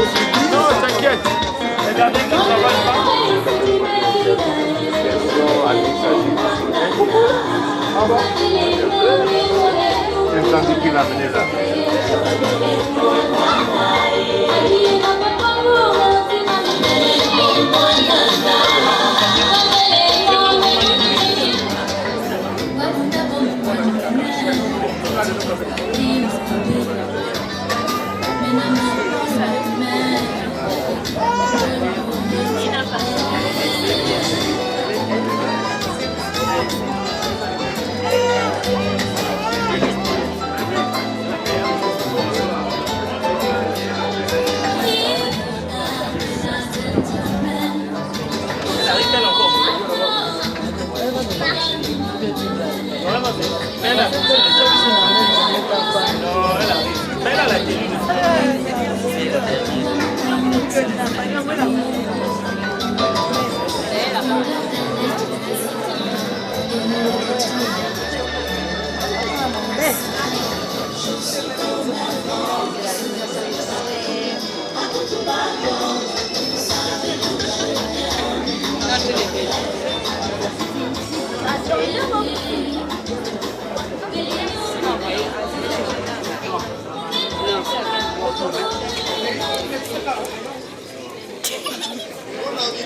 Non, t'inquiète. Les derniers qui ne travaillent pas. Ah bon? C'est senti qu'il a mené là.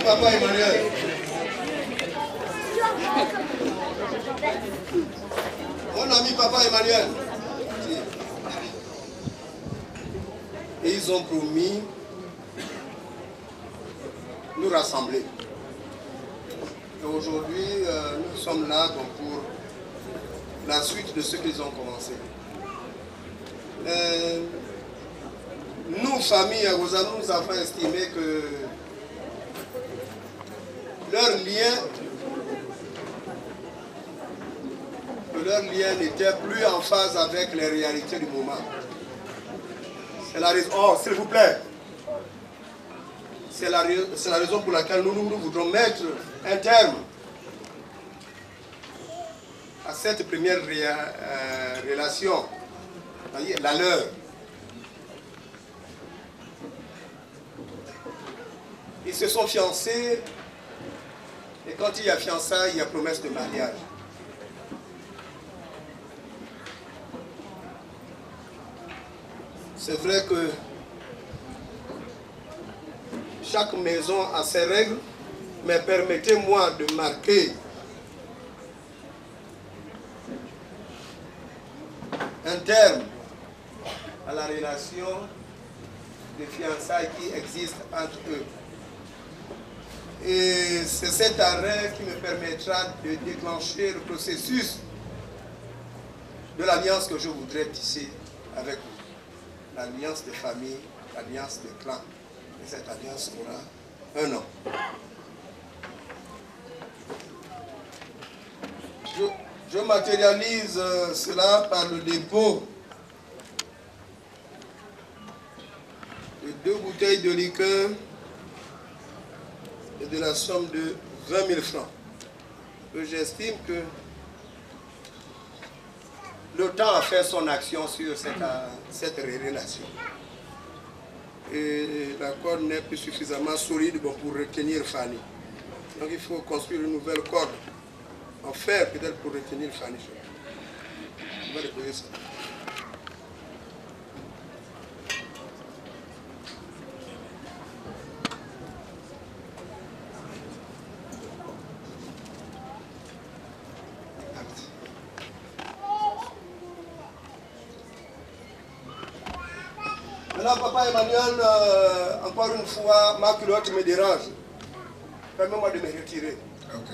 Papa Emmanuel. Mon ami Papa Emmanuel. Et ils ont promis nous rassembler. Et aujourd'hui, nous sommes là donc, pour la suite de ce qu'ils ont commencé. Nous, famille Agosa, nous avons estimé que leur lien n'était plus en phase avec les réalités du moment. C'est la raison. Oh, s'il vous plaît. C'est la raison pour laquelle nous voudrons mettre un terme à cette première relation, la leur. Ils se sont fiancés et quand il y a fiançailles, il y a promesse de mariage. C'est vrai que chaque maison a ses règles, mais permettez-moi de marquer un terme à la relation de fiançailles qui existe entre eux. Et c'est cet arrêt qui me permettra de déclencher le processus de l'alliance que je voudrais tisser avec vous. L'alliance des familles, l'alliance des clans. Et cette alliance aura un an. Je matérialise cela par le dépôt de 2 bouteilles de liqueur et de la somme de 20 000 francs. J'estime que le temps a fait son action sur cette relation. Et la corde n'est plus suffisamment solide pour retenir Fanny. Donc il faut construire une nouvelle corde en fer peut-être pour retenir Fanny. On va déposer ça. Maintenant, Papa Emmanuel, encore une fois, ma culotte me dérange. Permets-moi de me retirer. Ok.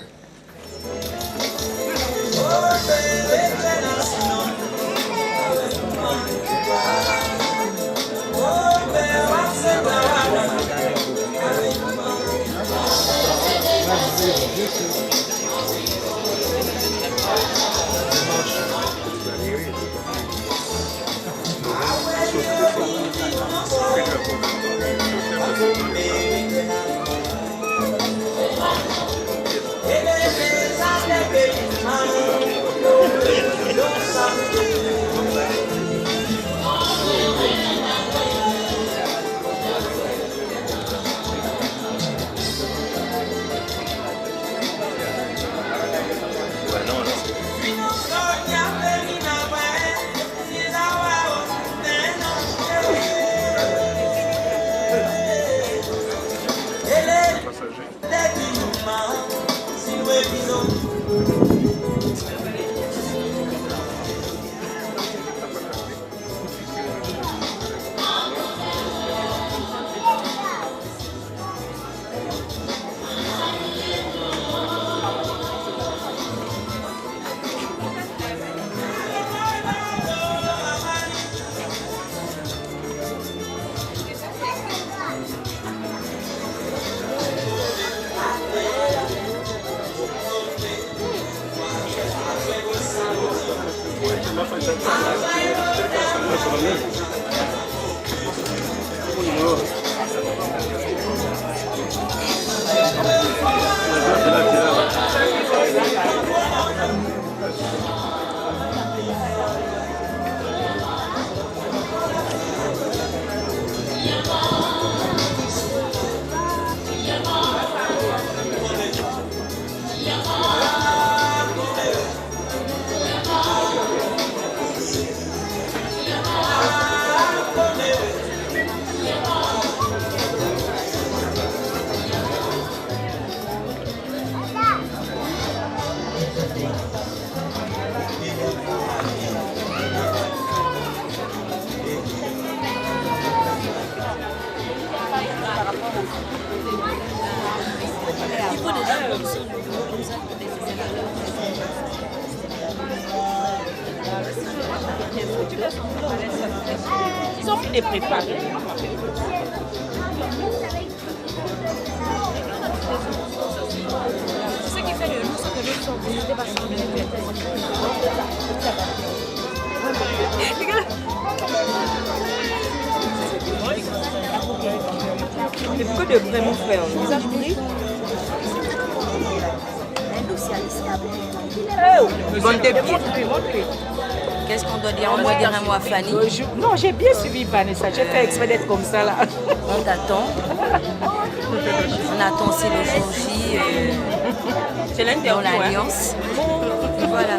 Il faut déjà ils ont fait préparer. ce qui fait le loup, c'est que l'autre sont venus dépasser le C'est que de vrais mon frère. Visage pourri. Bonne tes pieds. Qu'est-ce qu'on doit dire? On doit dire un mot à Fanny. Non, j'ai bien suivi Vanessa. J'ai fait exprès d'être comme ça là. On t'attend. On attend aussi le jour J C'est dans l'interview. l'Alliance. Voilà.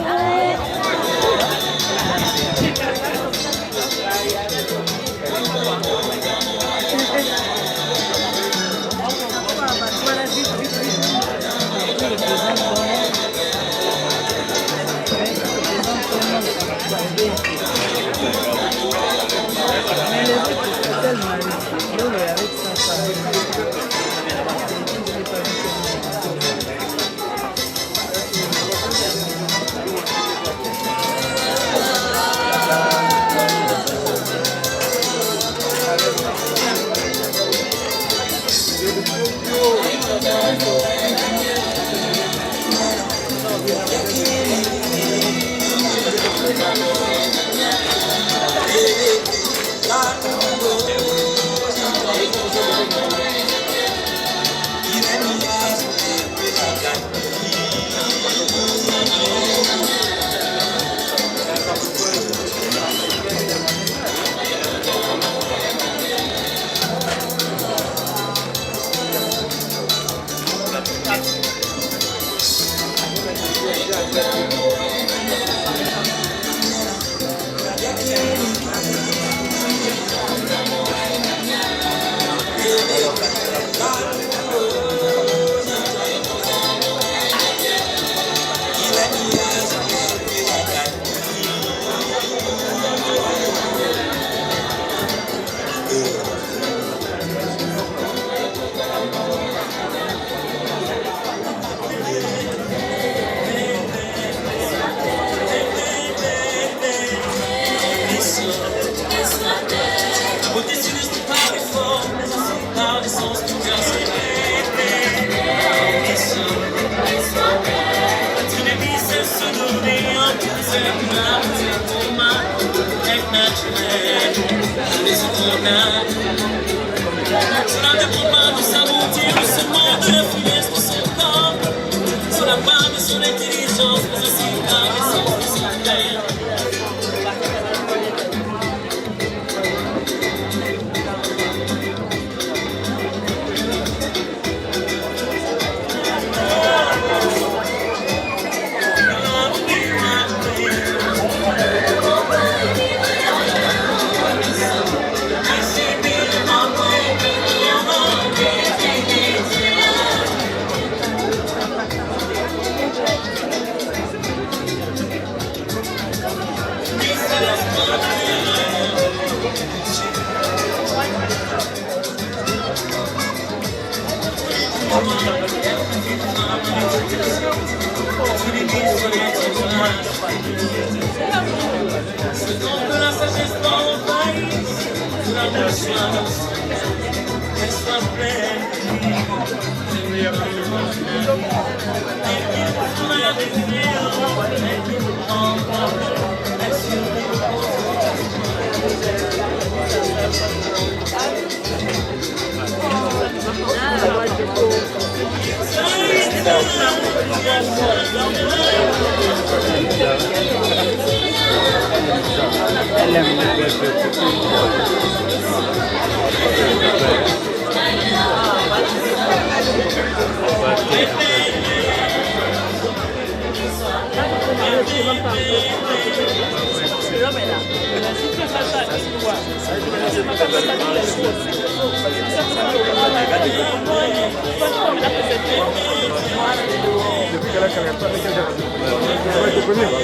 Depuis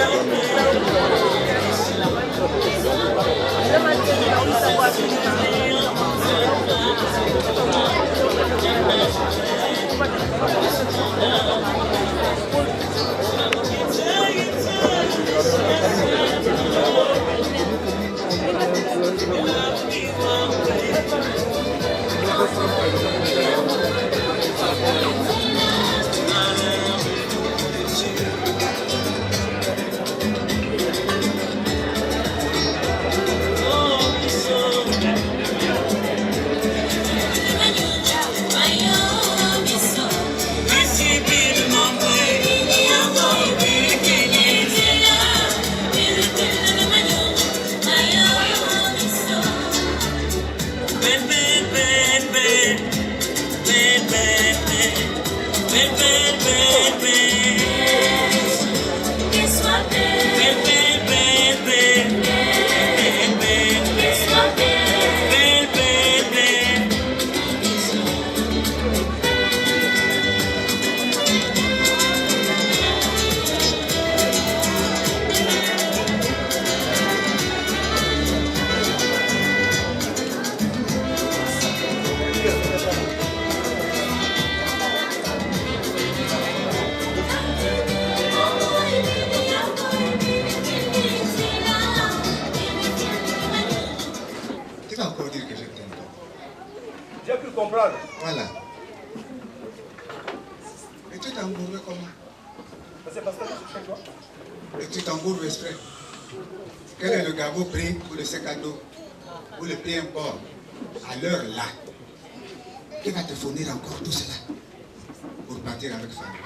Voilà. Et tu t'engourbes comment? C'est parce que je fais quoi? Et tu t'engourbes exprès. Quel est le garrot pris pour le sac à dos? Ou le pied import? À l'heure là. Qui va te fournir encore tout cela? Pour partir avec femme.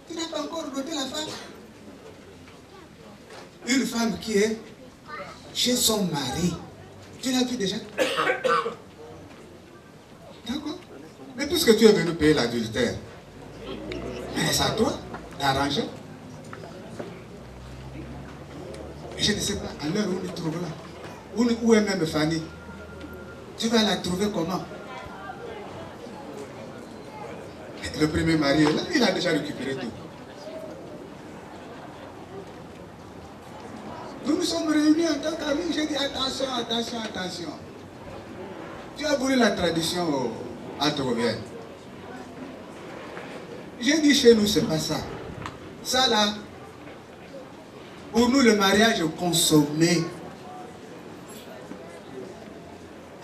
Tu n'as pas encore doté la femme? Une femme qui est chez son mari. Tu l'as vu déjà? D'accord? Mais puisque tu es venu payer l'adultère, mais c'est à toi d'arranger. Je ne sais pas, à l'heure où on est trouvé là, où est même Fanny? Tu vas la trouver comment? Le premier mari est là, il a déjà récupéré tout. Nous nous sommes réunis en tant qu'amis, j'ai dit attention, attention, attention. Tu as voulu la tradition anthropienne. J'ai dit chez nous, c'est pas ça. Ça là, pour nous le mariage est consommé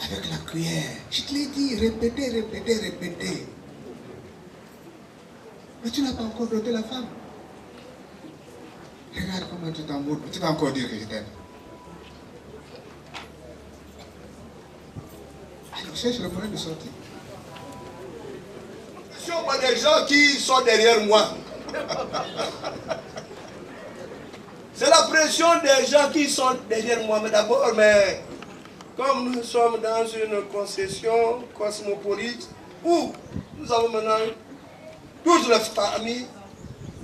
avec la cuillère. Je te l'ai dit, répétez, répétez, répétez. Mais tu n'as pas encore doté la femme. Regarde comment tu t'embourbes. Tu vas encore dire que je t'aime. Alors cherche le moyen de sortir. Ce ne sont pas des gens qui sont derrière moi. C'est la pression des gens qui sont derrière moi. Mais d'abord, comme nous sommes dans une concession cosmopolite où nous avons maintenant toutes les familles,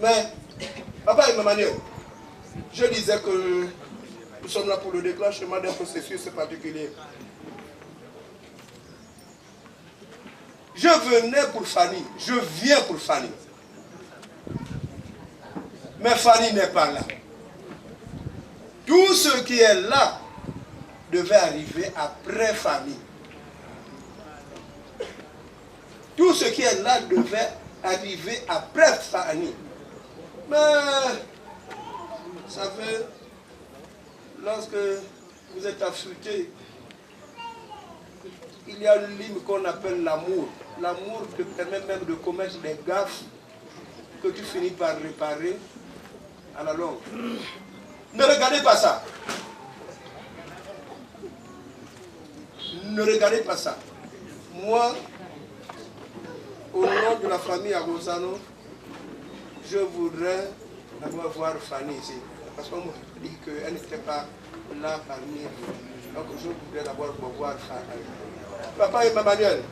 mais papa et maman, je disais que nous sommes là pour le déclenchement d'un processus particulier. Je venais pour Fanny, je viens pour Fanny. Mais Fanny n'est pas là. Tout ce qui est là devait arriver après Fanny. Tout ce qui est là devait arriver après Fanny. Mais, vous savez, lorsque vous êtes affûté, il y a une ligne qu'on appelle l'amour. L'amour te permet même de commettre des gaffes que tu finis par réparer à la longue. Ne regardez pas ça. Ne regardez pas ça. Moi, au nom de la famille Agosano, je voudrais d'abord voir Fanny ici. Parce qu'on m'a dit qu'elle n'était pas là parmi nous. Donc je voudrais d'abord voir Fanny. Papa et Manuel.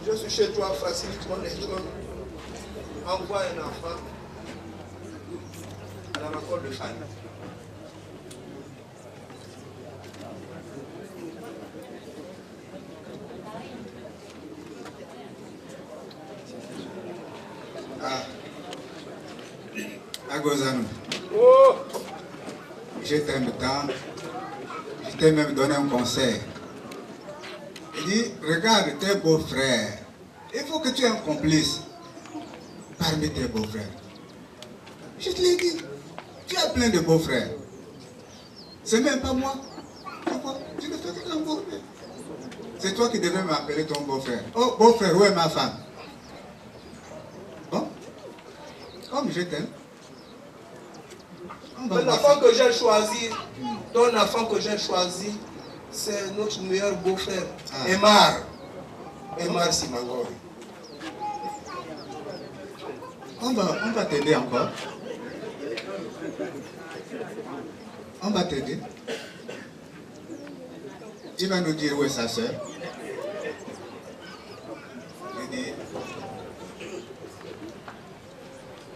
Je suis chez toi, facilite-moi les choses. Envoie un enfant à la rencontre de Fanny. Agosano. Oh! Je t'aime tant. Je t'ai même donné un conseil. Il dit, regarde tes beaux-frères. Il faut que tu aies un complice parmi tes beaux-frères. Je te l'ai dit. Tu as plein de beaux-frères. C'est même pas moi. Pourquoi? Tu ne fais qu'un beau-frère. C'est toi qui devais m'appeler ton beau-frère. Oh, beau-frère, où est ma femme? Bon, comme je t'aime. L'enfant que j'ai choisi, ton enfant que j'ai choisi, c'est notre meilleur beau-frère, Emar. Emar Simangori. On va t'aider encore. On va t'aider. Il va nous dire où est sa soeur. Il dit,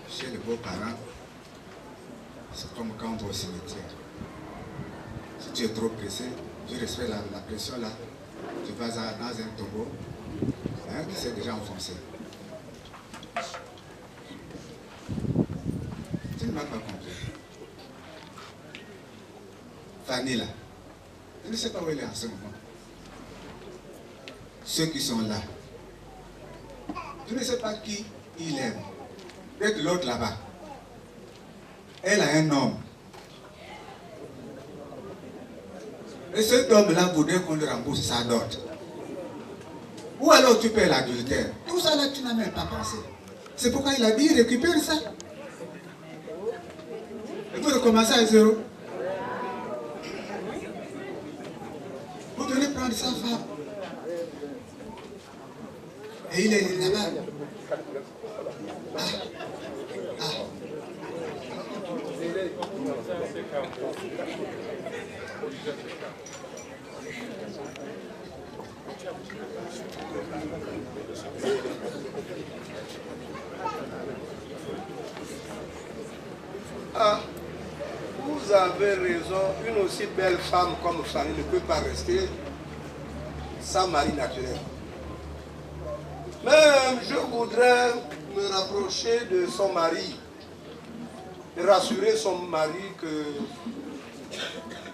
chez les beaux-parents, c'est comme quand on va au cimetière. Si tu es trop pressé, tu respectes la pression là, tu vas dans un tombeau qui s'est déjà enfoncé. Tu ne m'as pas compris. Fanny là, je ne sais pas où elle est en ce moment. Ceux qui sont là, je ne sais pas qui il aime. Peut-être l'autre là-bas. Elle a un homme. Et cet homme-là voudrait qu'on lui rembourse sa dot. Ou alors tu paies l'adultère. Tout ça là, tu n'as même pas pensé. C'est pourquoi il a dit récupère ça. Il faut recommencer à zéro. Vous devez prendre sa femme. Et il est là-bas. Ah, vous avez raison, une aussi belle femme comme Fanny ne peut pas rester sans mari naturel. Même je voudrais me rapprocher de son mari, et rassurer son mari que,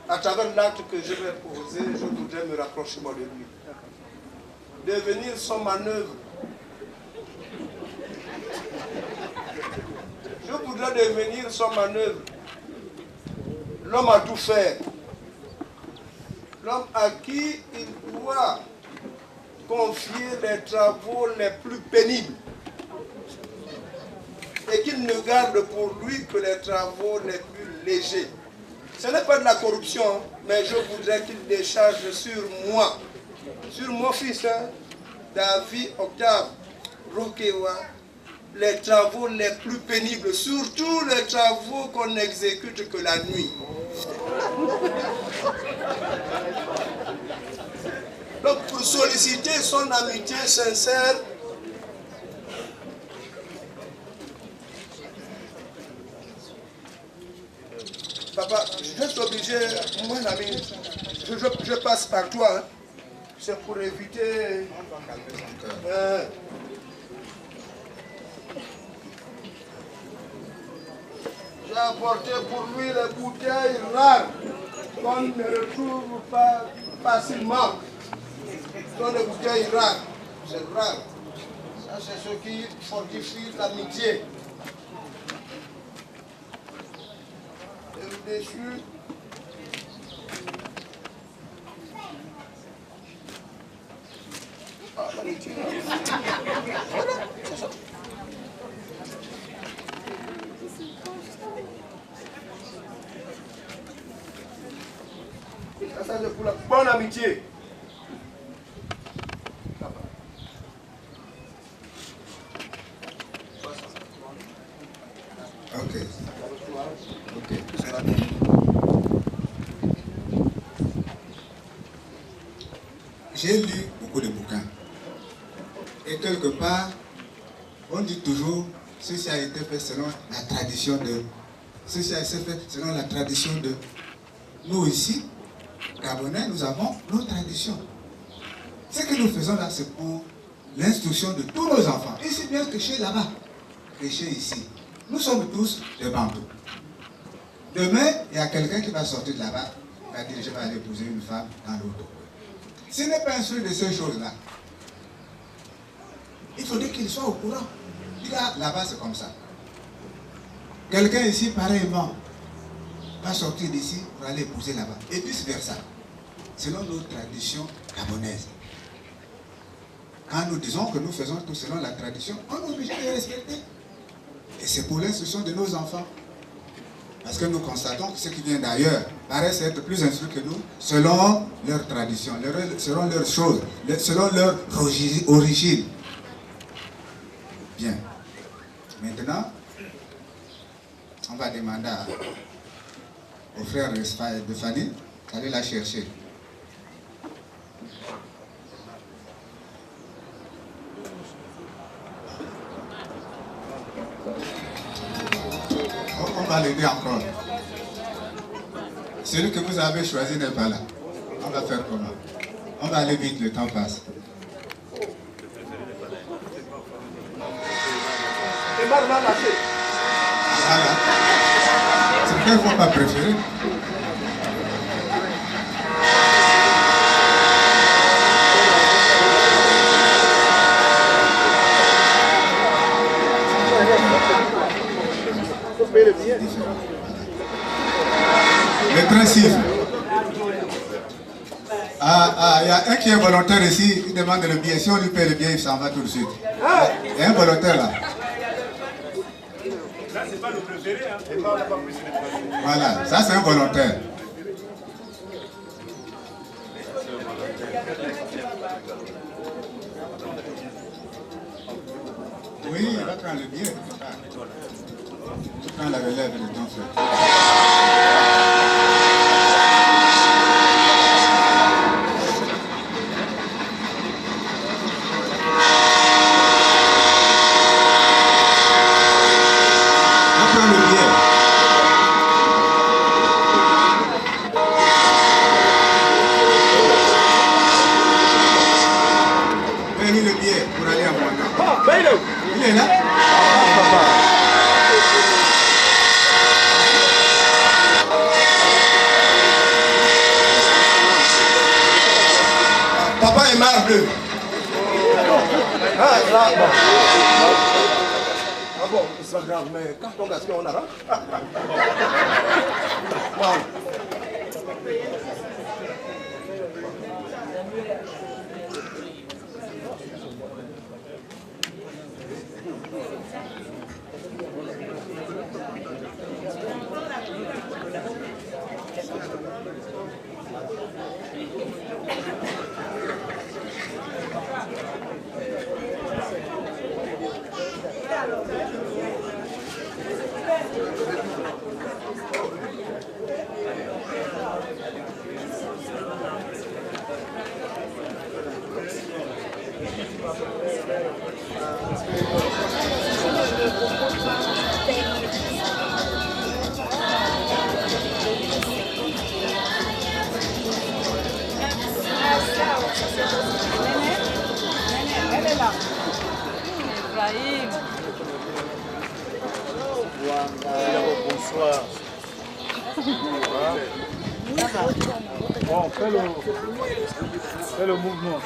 à travers l'acte que je vais poser, je voudrais me rapprocher moi de lui. Devenir son manœuvre. Je voudrais devenir son manœuvre. L'homme à tout faire. L'homme à qui il doit confier les travaux les plus pénibles. Et qu'il ne garde pour lui que les travaux les plus légers. Ce n'est pas de la corruption, mais je voudrais qu'il décharge sur moi, sur mon fils, David Octave Rokewa, les travaux les plus pénibles, surtout les travaux qu'on n'exécute que la nuit. Donc pour solliciter son amitié sincère, papa, je suis obligé, mon ami, je passe par toi. Hein. C'est pour éviter... J'ai apporté pour lui les bouteilles rares qu'on ne retrouve pas facilement. Ce sont des bouteilles rares. C'est rare. Ça, c'est ce qui fortifie l'amitié. Et dessus, l'amitié. Voilà, c'est ça. Ça, c'est pour la bonne amitié. Ok. Ok. J'ai lu beaucoup de bouquins. Et quelque part, on dit toujours, ceci a été fait selon la tradition de... Ceci a été fait selon la tradition de... Nous ici, Gabonais, nous avons nos traditions. Ce que nous faisons là, c'est pour l'instruction de tous nos enfants. Ici bien que chez là-bas, que chez ici. Nous sommes tous des bantous. Demain, il y a quelqu'un qui va sortir de là-bas, il va dire, je vais aller épouser une femme dans l'autre. S'il n'est pas instruit de ces choses-là, il faudrait qu'il soit au courant. Là-bas, c'est comme ça. Quelqu'un ici, pareillement, va sortir d'ici pour aller épouser là-bas. Et vice versa. Selon nos traditions gabonaises. Quand nous disons que nous faisons tout selon la tradition, on est obligé de les respecter. Et c'est pour l'instruction de nos enfants. Parce que nous constatons que ceux qui viennent d'ailleurs paraissent être plus instruits que nous selon leur tradition, selon leurs choses, selon leur origine. Bien. Maintenant, on va demander au frère de Fanny d'aller la chercher. On va l'aider encore. Celui que vous avez choisi n'est pas là. On va faire comment? On va aller vite, le temps passe. Voilà. C'est qu'il ne faut pas préférer. Le principe. Il y a un qui est volontaire ici, il demande le billet. Si on lui paie le billet, il s'en va tout de suite. Il y a un volontaire là. Là, c'est pas le préféré. Hein. Voilà, ça c'est un volontaire. Oui, il va prendre le billet. Tu prends la relève de ton frère. Papa est marre bleu. Ah, là, bon. Ah bon, c'est pas grave, mais quand on gaspille, on arrange. Wow. Bonsoir. Bon, fais le mouvement.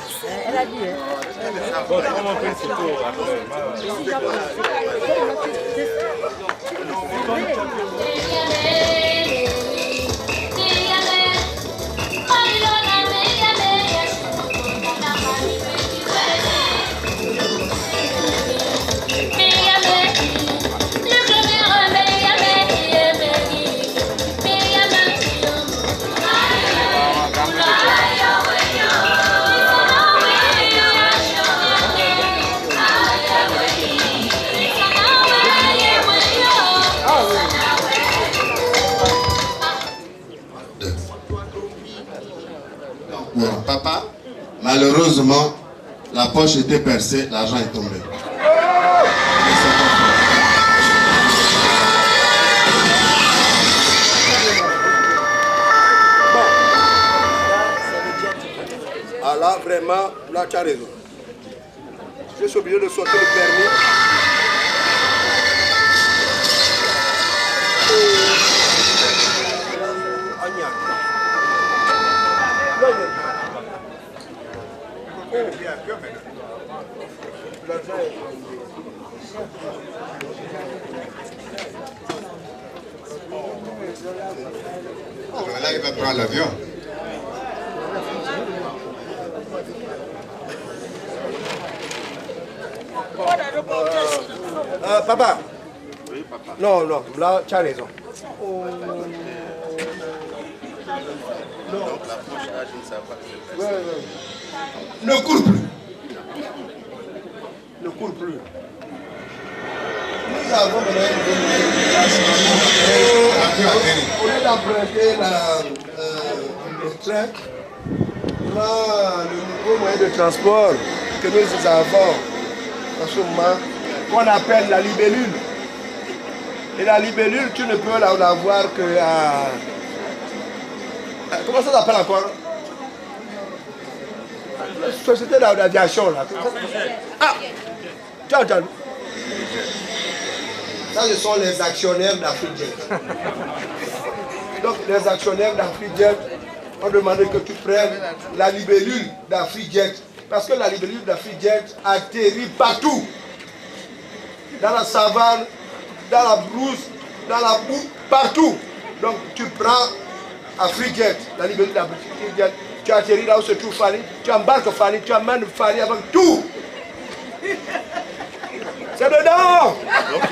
Elle a dit, hein. Bon, on va faire une photo après. Papa, malheureusement, la poche était percée, l'argent est tombé. Ah là, vraiment, là, tu as raison. Je suis obligé de sortir le permis. Voilà, il va prendre l'avion. Papa. Oui, papa. Non, non, là, tu as raison. Donc la poche là, je ne sais pas. Ne cours plus. Ne cours plus. Nous avons au lieu d'emprunter le train, le nouveau moyen de transport que nous avons en ce moment, qu'on appelle la libellule. Et la libellule, tu ne peux la voir que à... Comment ça s'appelle encore? La société d'aviation là. Ah! Tu as entendu? Ça, ce sont les actionnaires d'Afrijet. Donc, les actionnaires d'Afrijet ont demandé que tu prennes la libellule d'Afrijet. Parce que la libellule d'Afrijet atterrit partout. Dans la savane, dans la brousse, dans la boue, partout. Donc, tu prends Afrijet, la libellule d'Afrijet. Tu atterris là où se trouve Fanny. Tu embarques Fanny, tu amènes Fanny avec tout. C'est dedans! Ok.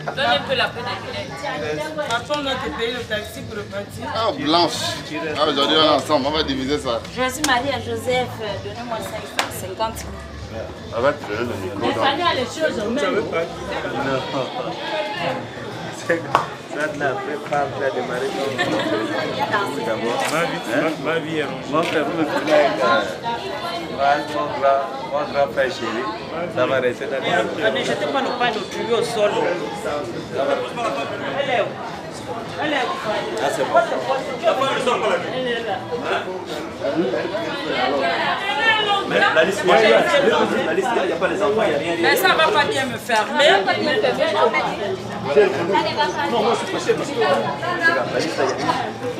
Donne un peu la peine à Papa, on a te payé le taxi pour repartir. Ah, Blanche. Ah, aujourd'hui, on est ensemble. On va diviser ça. Je suis mariée à Joseph. Donnez-moi 50 000. On va te donner le micro. Il fallait aller les choses au même. Ça de la prépare, tu as démarré d'abord. Ma vie est Mon frère, vous me prenez avec mon grand frère chéri. Ça va rester dans les... Ne jetez pas nos pains de tuyau au sol. Elle est où? Elle est où? Ah, c'est bon. Elle est là. Mais la liste, moi, la liste, il n'y a pas les enfants, il n'y a rien. Mais ça ne va pas bien me fermer. Non, moi je suis pressé parce que la liste,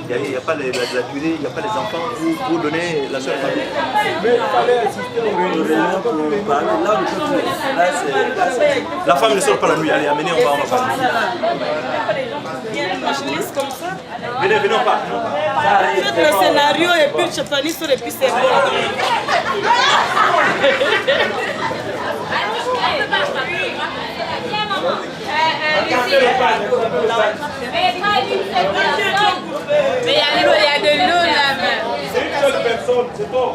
il n'y a pas la durée, il n'y a pas les enfants pour donner la seule famille. Mais il fallait assister aux réunions pour parler. La femme ne sort pas la nuit, allez, amenez, on va parler. Il y a une machiniste comme ça. Venez, on part. Faites le scénario et puis le champagne sur et puis c'est bon. Mais il y a de l'eau là-bas. C'est une seule personne, c'est bon.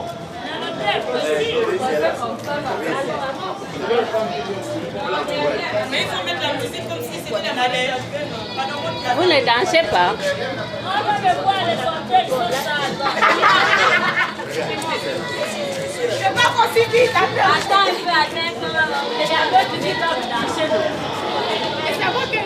Mais il faut mettre la musique comme si c'était un allée. Vous ne dansez pas. Je pas qu'on s'y vite. Attends un peu, c'est un peu tu dis comme danser. C'est bon que...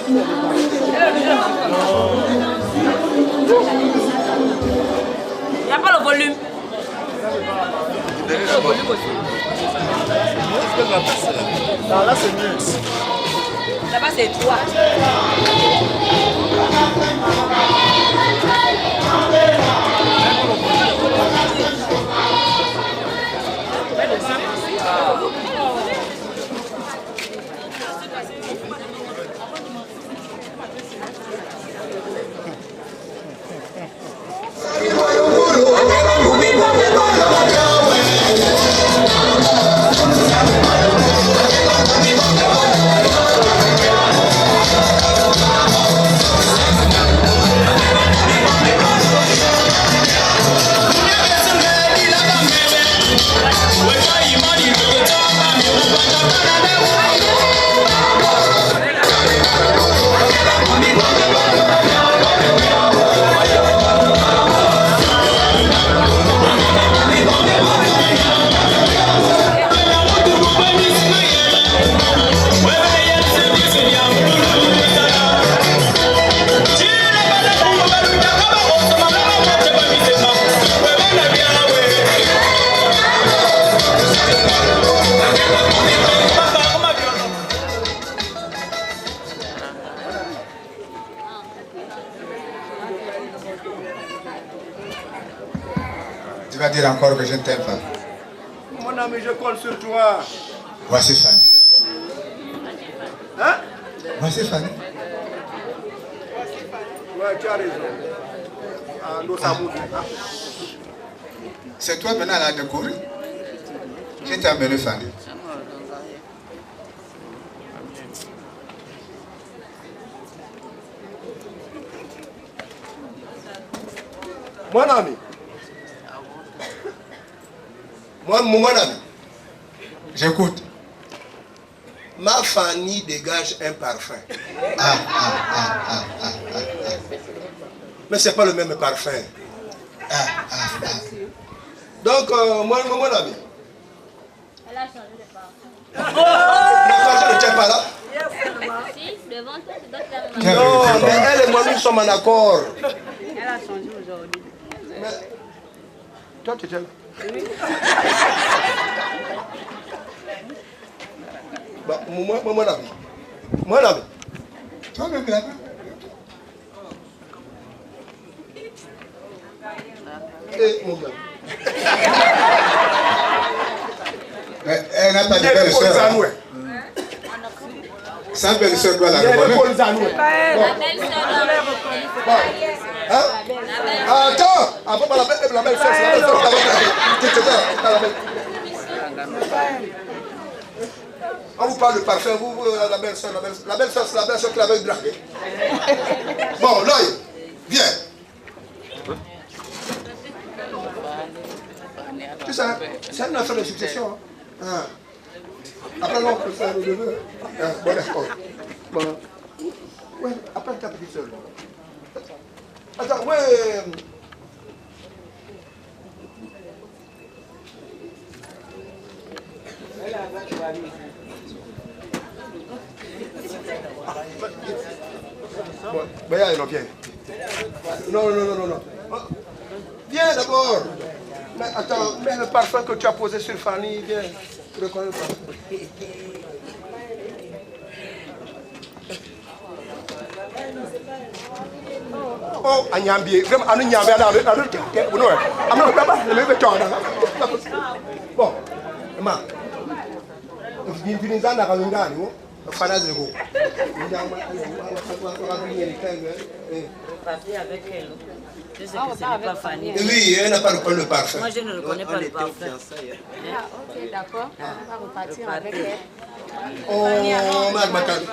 Il n'y a pas le volume. Le volume aussi. Non, là c'est mieux. Là-bas c'est 3. Yes, Tu vas dire encore que je ne t'aime pas. Mon ami, je compte sur toi. Voici Fanny. Hein? Voici Fanny. Ouais, tu as raison. Ah, nous savons. C'est toi maintenant là de courir. Je t'ai amené Fanny. Mon ami. Mon ami. J'écoute. Ma Fanny dégage un parfum. Mais ce n'est pas le même parfum. Donc, mon ami. Elle a changé de parfum. Je ne tiens pas là. Si, devant toi, tu dois faire le Non, mais elle et moi, nous sommes en accord. Elle a changé aujourd'hui. Mais, toi, tu tiens là. Bah, mon ami. Mon ami. Toi-même là. Et mon ami. Mais elle n'a pas de belle-sœur. Sa belle-sœur doit la reconnaître. La belle-sœur doit la Hein? Attends! Après, la belle-sœur, c'est la belle-sœur. On vous parle de parfum, vous, la belle-sœur, la belle-sœur, c'est la belle-sœur qui l'avait dragué. Bon, l'œil, viens. Tu sais, c'est une affaire de succession. Hein? Après, on peut faire le neveu. Bon, d'accord. Bon. Ouais, appelle ta petite sœur. Attends, ouais. Bon, ben, viens. Non. Viens d'abord. Mais attends, mais le parfum que tu as posé sur Fanny, viens. Tu reconnais le parfum. Oh, Anyambi, vraiment, Anyambi, bon, ma, Avec elle. Je sais que ce n'est pas Fanny. oui, elle n'a pas reconnu le parfum. Moi, je ne reconnais pas le parfum. Ok, d'accord. On va repartir avec elle. Oh, madame.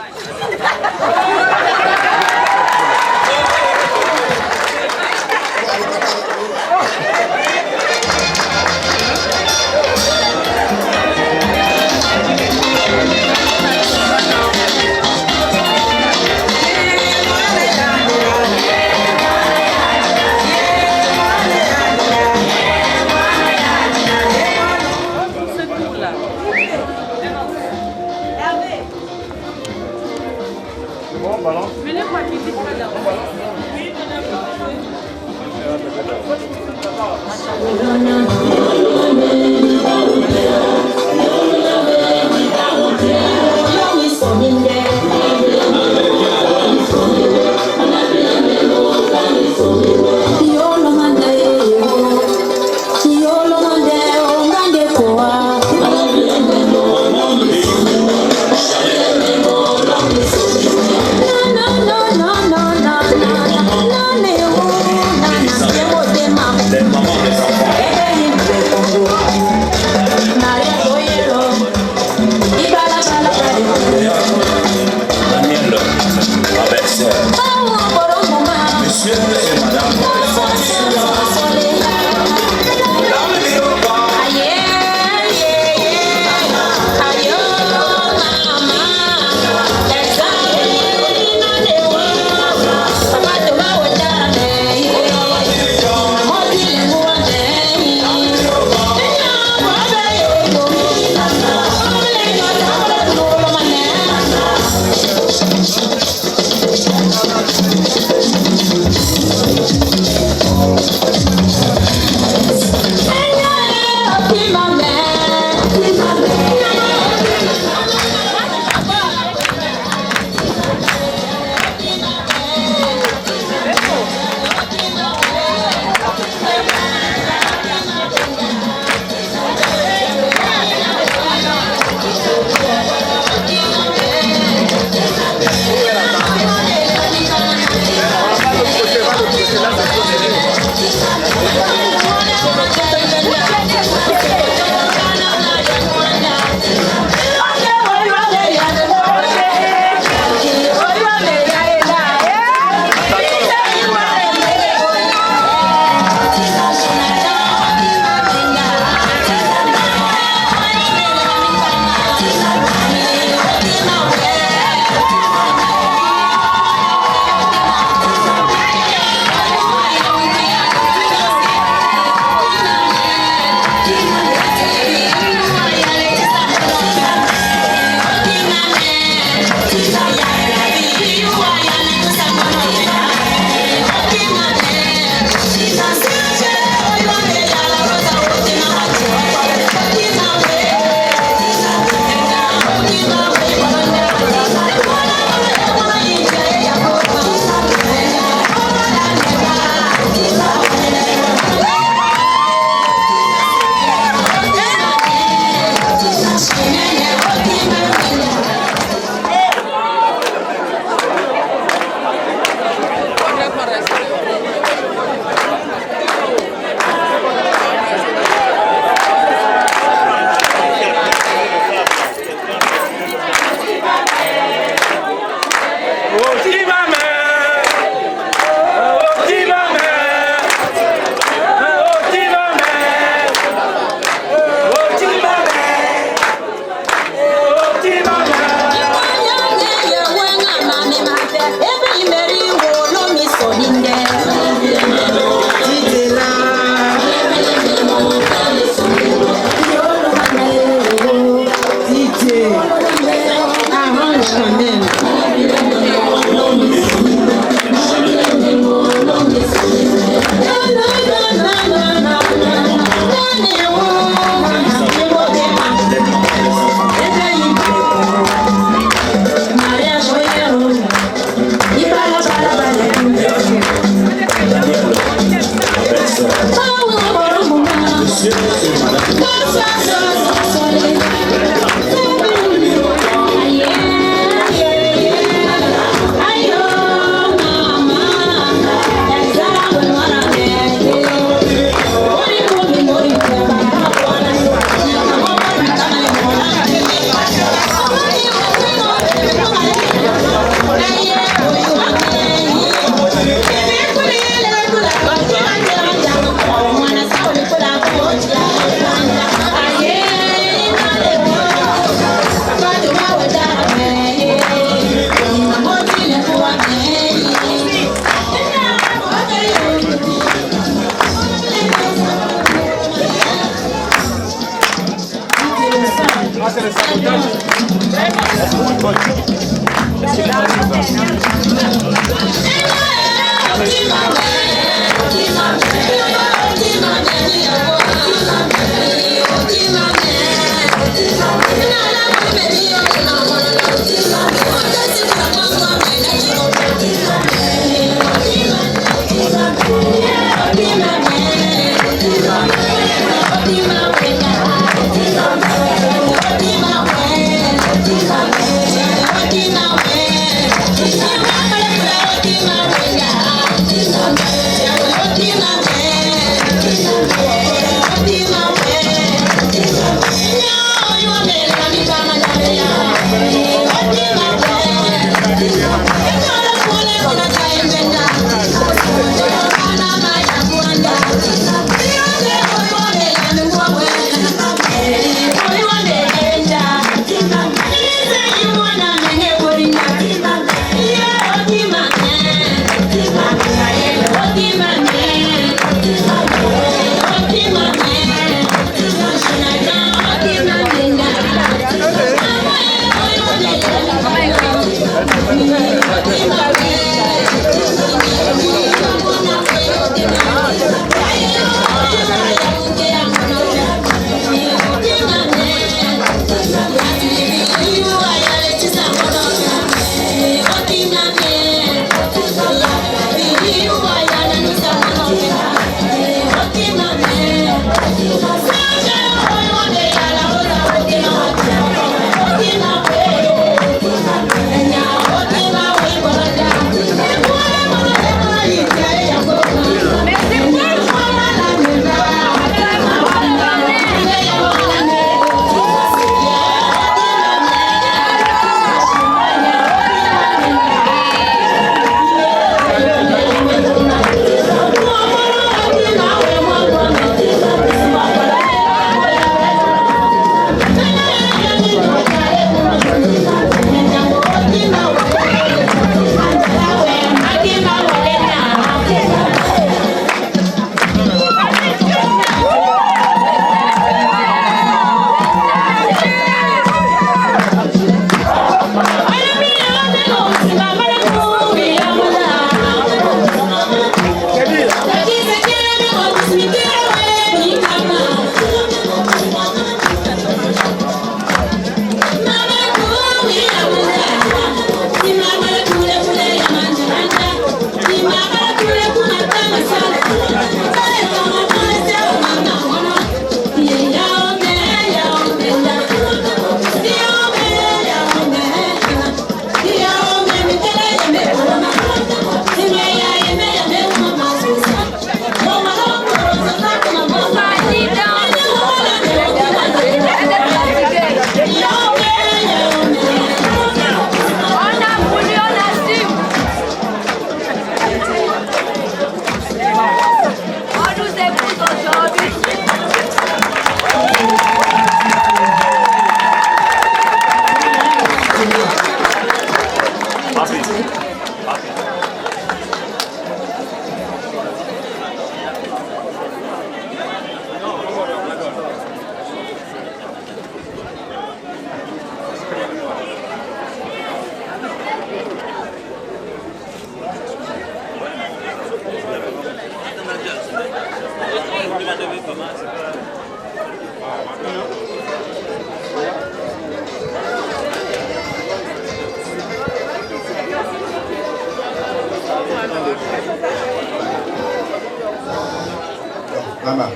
Maman,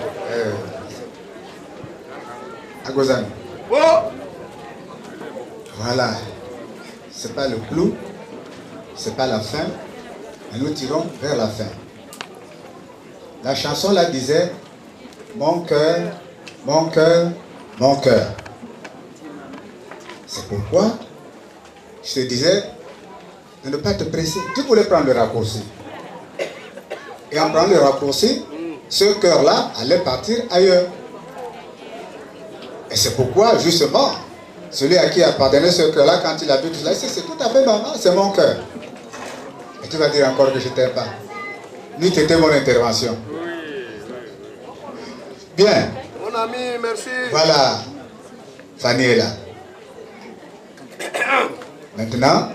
Agozan. Oh! Voilà. C'est pas le clou, c'est pas la fin, mais nous tirons vers la fin. La chanson là disait mon cœur, mon cœur, mon cœur. C'est pourquoi je te disais de ne pas te presser. Tu voulais prendre le raccourci. Et en prenant le raccourci, ce cœur-là allait partir ailleurs. Et c'est pourquoi, justement, celui à qui appartenait ce cœur-là, quand il a vu tout cela, c'est tout à fait normal, c'est mon cœur. Et tu vas dire encore que je ne t'aime pas. Lui, c'était mon intervention. Bien. Mon ami, merci. Voilà. Fanny est là. Maintenant,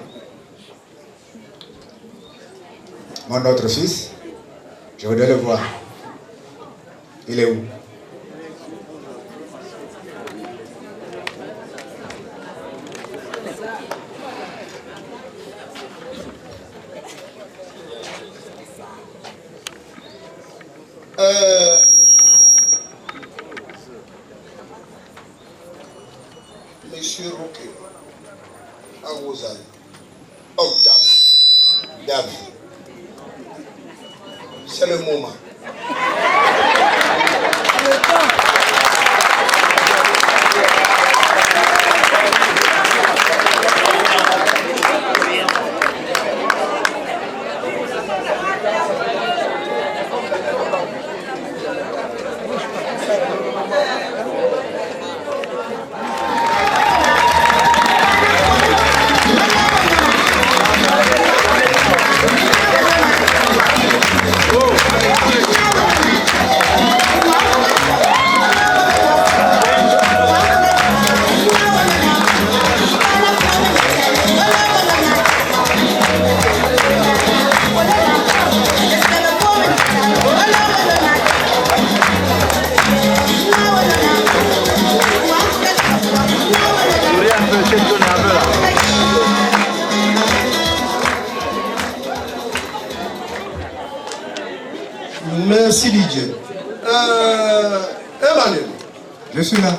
mon autre fils, je voudrais le voir. Il est où? Monsieur Roque, Agozan, Octave, David. C'est le moment. Merci Didier. Emmanuel. Je suis là.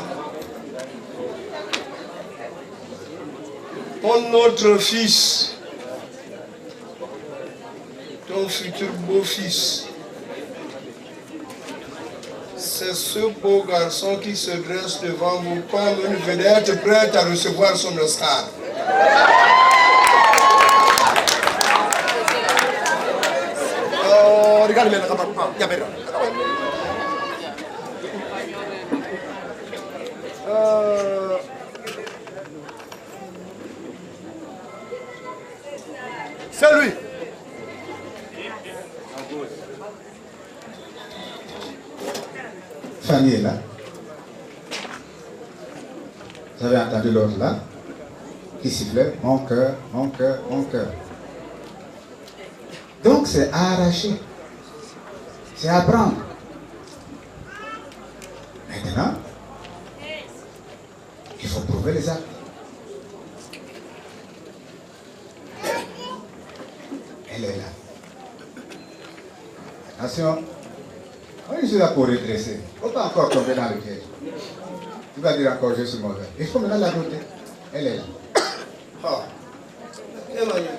Ton autre fils, ton futur beau-fils, c'est ce beau garçon qui se dresse devant vous comme une vedette prête à recevoir son Oscar. Regarde bien, c'est lui. Fanny est là. Vous avez entendu l'autre là qui sifflait mon cœur, mon cœur, mon cœur. Donc c'est à arracher. C'est à prendre. Maintenant, il faut prouver les actes. Elle est là. Attention. Moi, je suis là pour redresser. Il ne faut pas encore tomber dans le piège. Tu vas dire encore je suis mauvais. Il faut maintenant la noter. Elle est là. Oh. Emmanuel,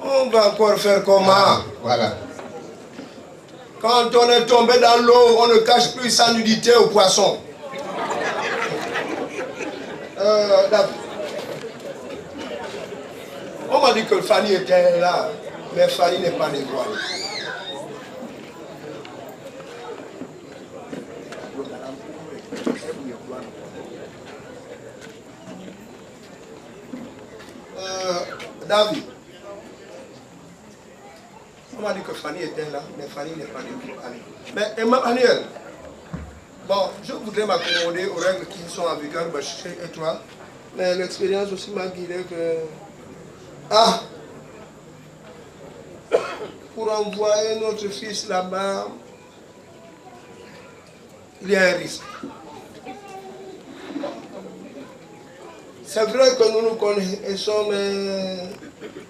on va encore faire comment? Voilà. Quand on est tombé dans l'eau, on ne cache plus sa nudité aux poissons. David. On m'a dit que Fanny était là, mais Fanny n'est pas dévoilée. David. On m'a dit que Fanny était là, mais Fanny n'est pas dévoilée. Mais Emmanuel, bon, je voudrais m'accommoder aux règles qui sont en vigueur chez toi, mais l'expérience aussi m'a guidé que... Ah! Pour envoyer notre fils là-bas, il y a un risque. C'est vrai que nous nous connaissons, mais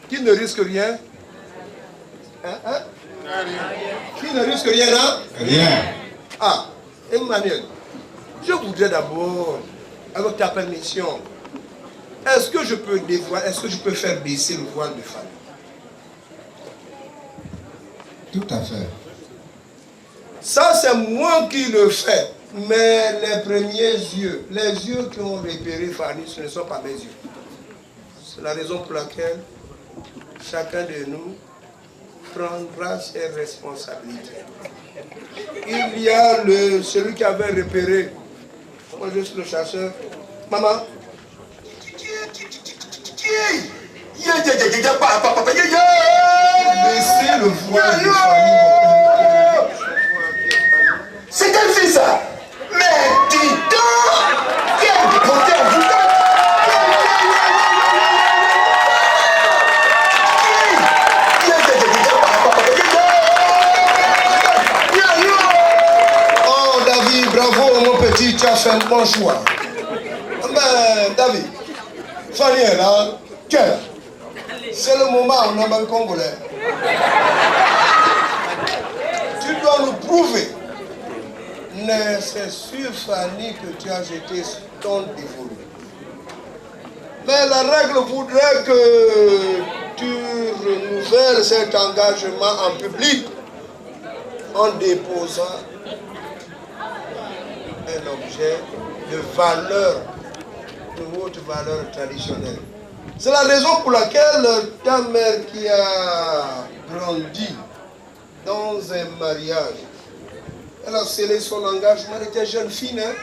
qui ne risque rien? Hein? Qui ne risque rien là? Rien. Ah, Emmanuel, je voudrais d'abord avec ta permission, est-ce que je peux dévoiler, est-ce que je peux faire baisser le voile de Fanny? Tout à fait. Ça, c'est moi qui le fais. Mais les premiers yeux, les yeux qui ont repéré Fanny, ce ne sont pas mes yeux. C'est la raison pour laquelle chacun de nous prendra ses responsabilités. Il y a celui qui avait repéré, moi je suis le chasseur. Maman, baissez le voile de Fanny. C'est quelle fille ça? Mais dis donc! Quel côté vous Oh David, bravo mon petit, tu as fait un bon choix. Mais David, Fanny est là, tiens, c'est le moment où on a le Congolais. Tu dois nous prouver. C'est sur Fanny que tu as jeté ton dévolu. Mais la règle voudrait que tu renouvelles cet engagement en public en déposant un objet de valeur, de haute valeur traditionnelle. C'est la raison pour laquelle ta mère qui a grandi dans un mariage, elle a scellé son engagement, elle était jeune fille, hein?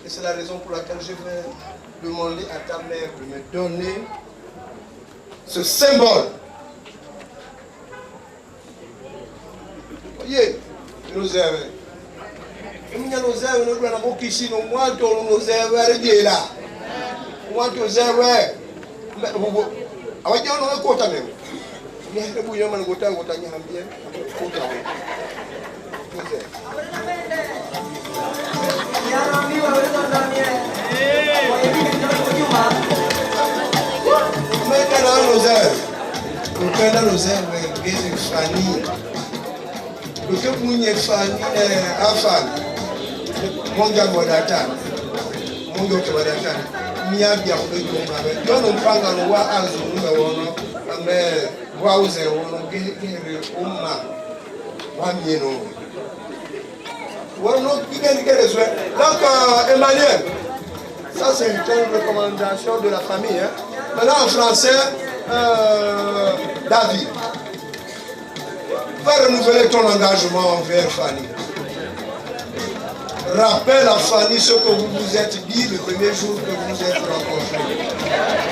Et c'est la raison pour laquelle je vais demander à ta mère de me donner ce symbole. Voyez, nous avons. Nous avons ici, nous donc, Emmanuel, ça c'est une recommandation de la famille. Hein? Maintenant en français, David, va renouveler ton engagement envers Fanny. Rappelle à Fanny ce que vous vous êtes dit le premier jour que vous vous êtes rencontrés.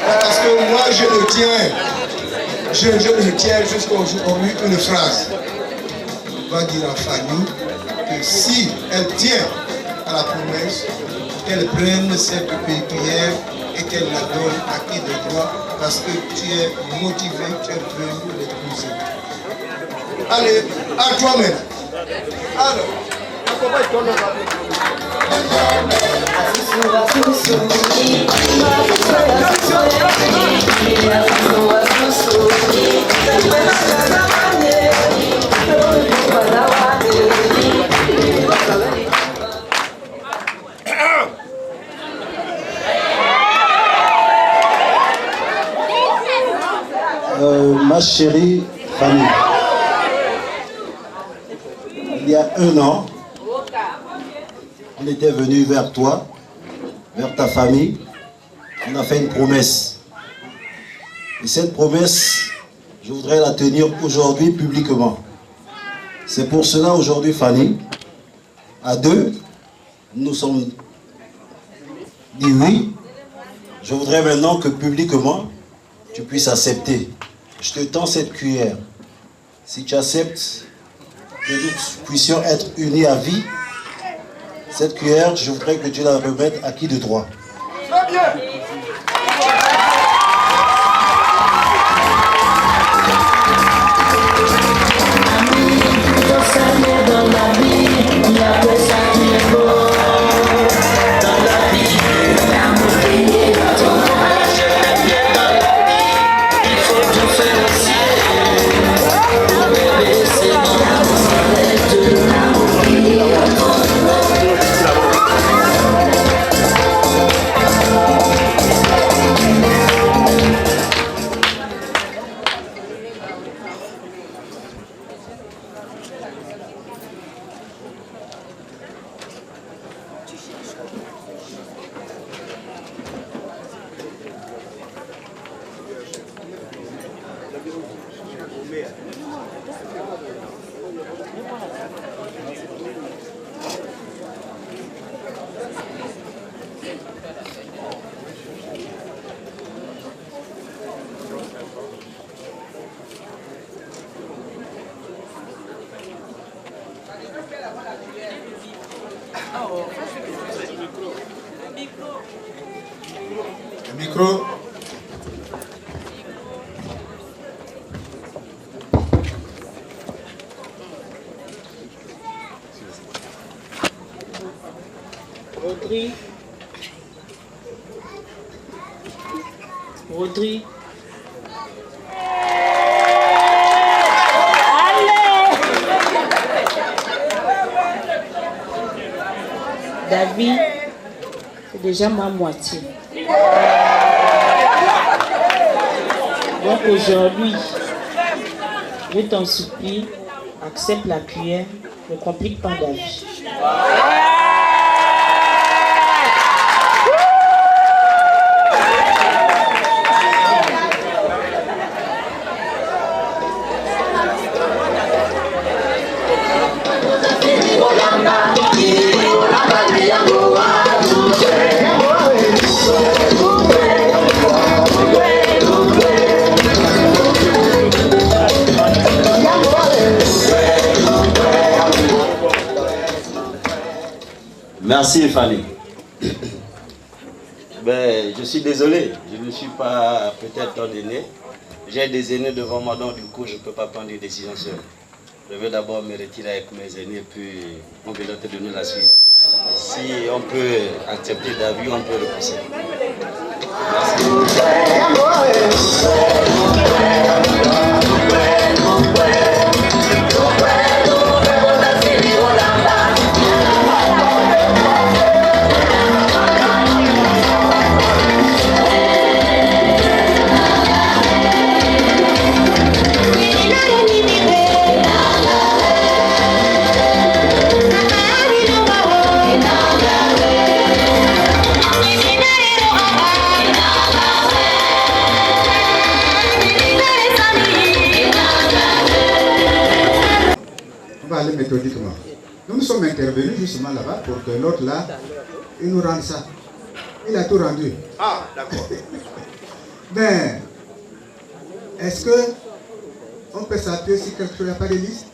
Parce que moi je le tiens. Je le tiens jusqu'à aujourd'hui une phrase. On va dire à Fanny que si elle tient à la promesse, qu'elle prenne cette péculière et qu'elle la donne à qui de droit parce que tu es motivé, tu es prêt pour l'épouser. Allez, à toi-même. Alors, ma chérie Fanny, il y a 1 an, on était venu vers toi, vers ta famille, on a fait une promesse. Et cette promesse, je voudrais la tenir aujourd'hui publiquement. C'est pour cela aujourd'hui, Fanny, à 2, nous sommes dit oui. Je voudrais maintenant que publiquement, tu puisses accepter. Je te tends cette cuillère. Si tu acceptes que nous puissions être unis à vie, cette cuillère, je voudrais que tu la remettes à qui de droit. Très bien. Dans la vie, il y a que ça qui est beau. Dans la vie, l'amour qui est dans ton courage, dans la vie, il faut tout faire aussi. Mon bébé, c'est mon amour, c'est l'amour qui est dans ton courage. Le micro. Audrey. Audrey. David, c'est déjà ma moitié. Donc aujourd'hui, je t'en supplie, accepte la cuillère, ne complique pas David. Merci Fanny. Ben, je suis désolé, je ne suis pas peut-être ton aîné. J'ai des aînés devant moi, donc du coup je ne peux pas prendre des décisions seul. Je vais d'abord me retirer avec mes aînés, puis on va te donner la suite. Si on peut accepter David, on peut repousser. Aller méthodiquement. Nous nous sommes intervenus justement là-bas pour que l'autre là, il nous rende ça. Il a tout rendu. Ah, d'accord. Mais, est-ce que on peut s'appuyer si quelque chose, il n'y a pas de liste?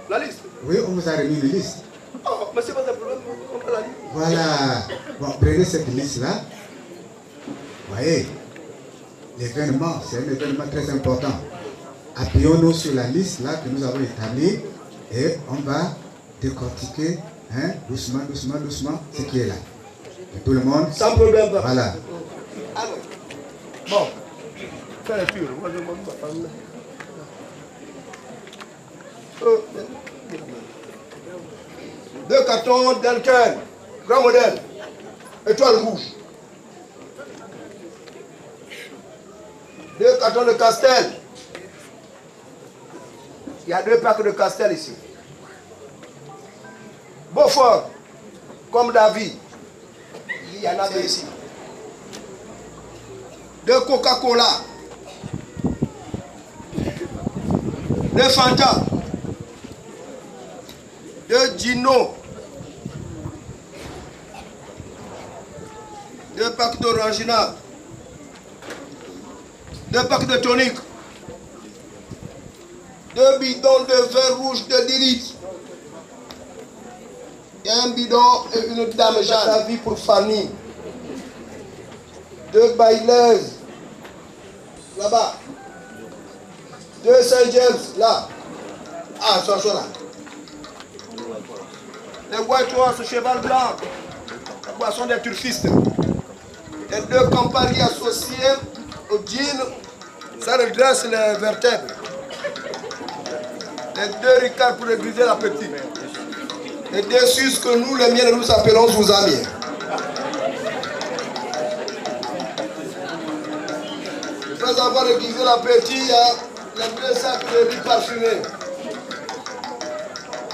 La liste? Oui, on vous a remis une liste. Oh, mais c'est pas un problème, on peut la liste. Voilà. Bon, prenez cette liste-là. Vous voyez, l'événement, c'est un événement très important. Appuyons-nous sur la liste là que nous avons établie et on va décortiquer doucement, doucement, doucement ce qui est là. Et tout le monde. Sans problème. Voilà. Alors, bon, fais le tour. Moi, je m'en vais prendre. Deux cartons Delken, grand modèle, étoile rouge. Deux cartons de Castel. Il y a deux packs de Castel ici. Beaufort, comme David, il y en a deux ici. Deux Coca-Cola. Deux Fanta. Deux Gino. Deux packs d'Orangina. Deux packs de tonic. Deux bidons de vin rouge de 10 litres. Et un bidon et une dame Jeanne. La vie pour Fanny. Deux baileuses. Là-bas. Deux Saint James. Là. Ah, sois là. Les White Horse, cheval blanc. La boisson des turfistes. Les deux campagnes associées au jean. Ça redresse les vertèbres. Les deux ricards pour aiguiser l'appétit. Les deux Suisses que nous, les miens, nous appelons Zouzamiens. Après avoir aiguisé l'appétit, il y a les deux sacs de riz parfumé.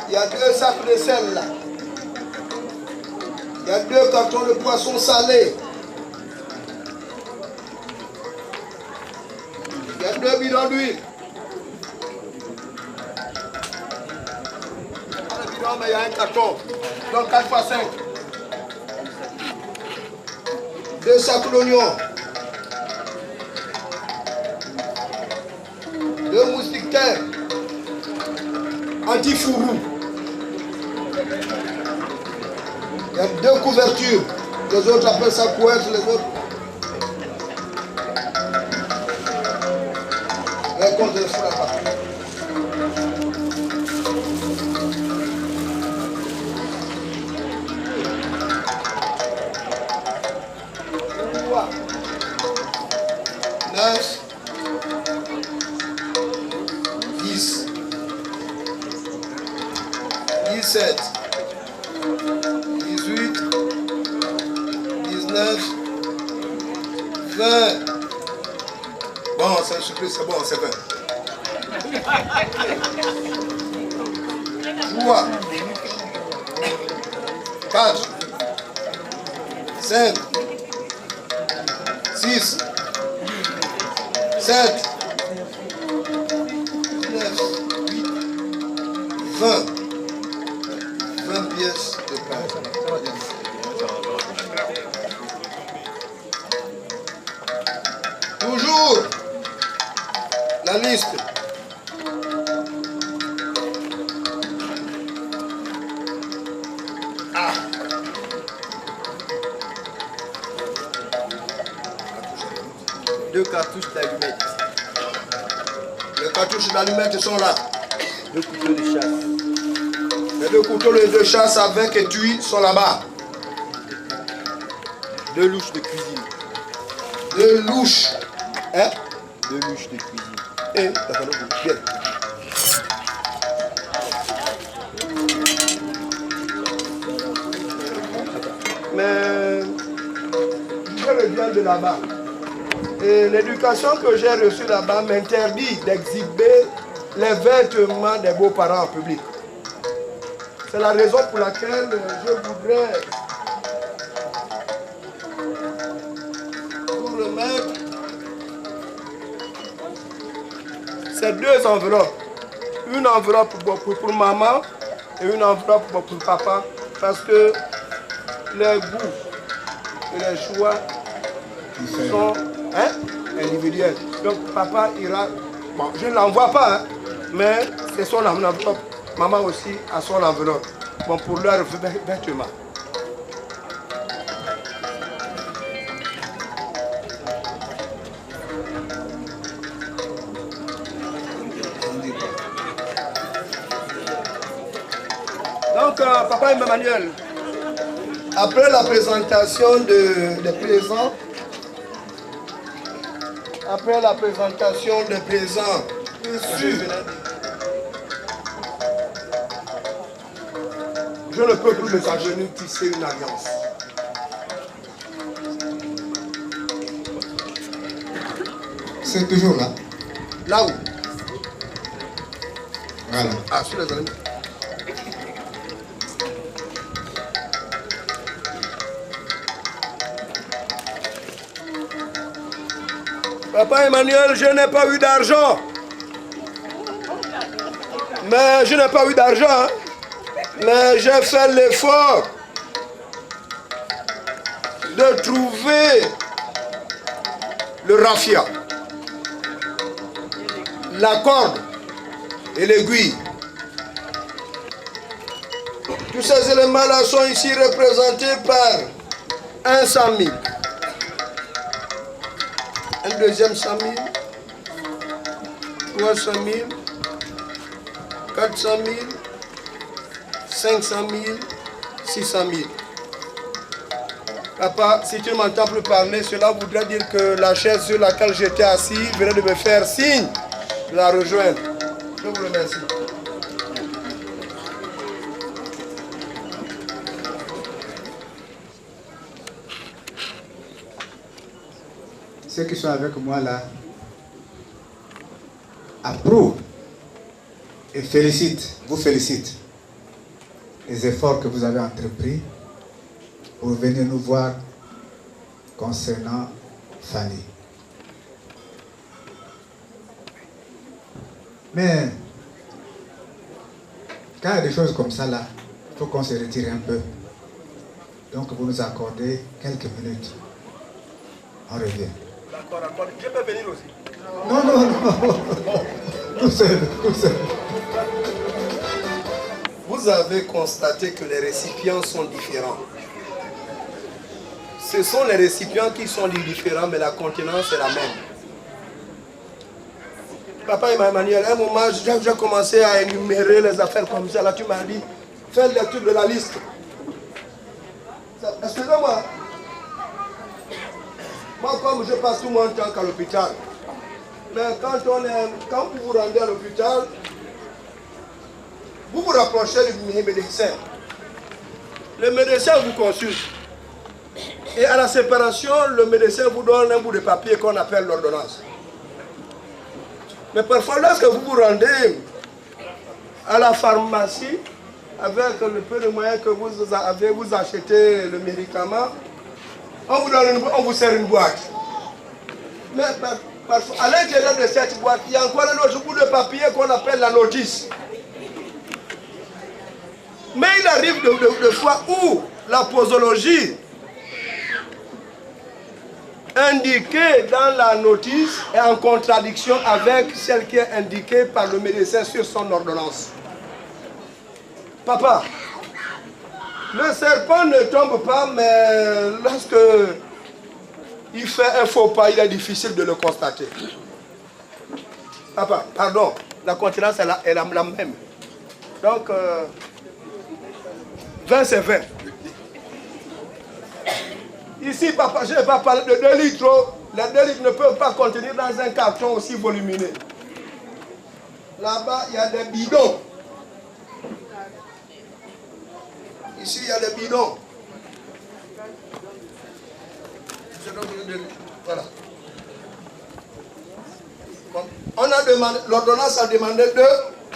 Il y a deux sacs de sel là. Il y a deux cartons de poisson salé. Il y a deux bidons d'huile. Mais il y a un carton, donc 4 x 5. Deux sacs d'oignons. Deux moustiquaires. Anti-fourrou. Il y y a 2 couvertures. Les autres appellent ça couette, les autres. Les comptes de sur la part. Neuf, 10, 17, 18, 19, 20. Bon, c'est un surprise, c'est bon, c'est 20. 3, 4, 5, 6, 7, 9, 8, 20. 20 pièces de plate. Toujours la liste. Ah. Deux cartouches d'allumettes. Les cartouches d'allumettes sont là. 2 couteaux de chasse. Les 2 couteaux de chasse avec étui sont là-bas. 2 louches de cuisine. 2 louches. Hein? 2 louches de cuisine. Et d'accord, bien. Mais je reviens de là-bas. Et l'éducation que j'ai reçue là-bas m'interdit d'exhiber les vêtements des beaux-parents en public. C'est la raison pour laquelle je voudrais vous remettre ces 2 enveloppes. Une enveloppe pour maman et une enveloppe pour papa. Parce que les goûts et les choix sont individuels. Donc papa ira, bon, je ne l'envoie pas, hein, mais c'est son enveloppe. Maman aussi a son enveloppe. Bon, pour leur vêtement. Donc, papa Emmanuel, après la présentation des présents, je ne peux plus me cacher tisser une alliance. C'est toujours là. Là où? Voilà. Ah, sur les animaux. Papa Emmanuel, je n'ai pas eu d'argent. Mais je n'ai pas eu d'argent. Hein. Mais j'ai fait l'effort de trouver le raffia, la corde et l'aiguille. Tous ces éléments-là sont ici représentés par un 100 000. Un deuxième 100 000, 300 000, 400 000, 500 000, 600 000. Papa, si tu ne m'entends plus parler, cela voudrait dire que la chaise sur laquelle j'étais assis venait de me faire signe de la rejoindre. Je vous remercie. Ceux qui sont avec moi là approuvent et vous félicitent les efforts que vous avez entrepris pour venir nous voir concernant Fanny. Mais quand il y a des choses comme ça là, il faut qu'on se retire un peu. Donc vous nous accordez quelques minutes. On revient. D'accord. Je peux venir aussi? Non. Tout seul. Vous avez constaté que les récipients sont différents. Ce sont les récipients qui sont différents, mais la contenance est la même. Papa Emmanuel, à un moment, j'ai commencé à énumérer les affaires comme ça. Là, tu m'as dit, fais lecture de la liste. Excusez-moi. Moi, comme je passe tout mon temps à l'hôpital, mais quand vous vous rendez à l'hôpital, vous vous rapprochez du médecin. Le médecin vous consulte. Et à la séparation, le médecin vous donne un bout de papier qu'on appelle l'ordonnance. Mais parfois, lorsque vous vous rendez à la pharmacie, avec le peu de moyens que vous avez, vous achetez le médicament, on vous sert une boîte. Mais parfois, à l'intérieur de cette boîte, il y a encore un autre bout de papier qu'on appelle la notice. Mais il arrive de fois où la posologie indiquée dans la notice est en contradiction avec celle qui est indiquée par le médecin sur son ordonnance. Papa, le serpent ne tombe pas, mais lorsque il fait un faux pas, il est difficile de le constater. Papa, pardon, la continence est la même. Donc, 20 c'est 20. Ici, papa, je n'ai pas parlé de 2 litres. Les 2 litres ne peuvent pas contenir dans un carton aussi volumineux. Là-bas, il y a des bidons. Ici, il y a des bidons. Voilà. Bon, on a demandé, l'ordonnance a demandé 2,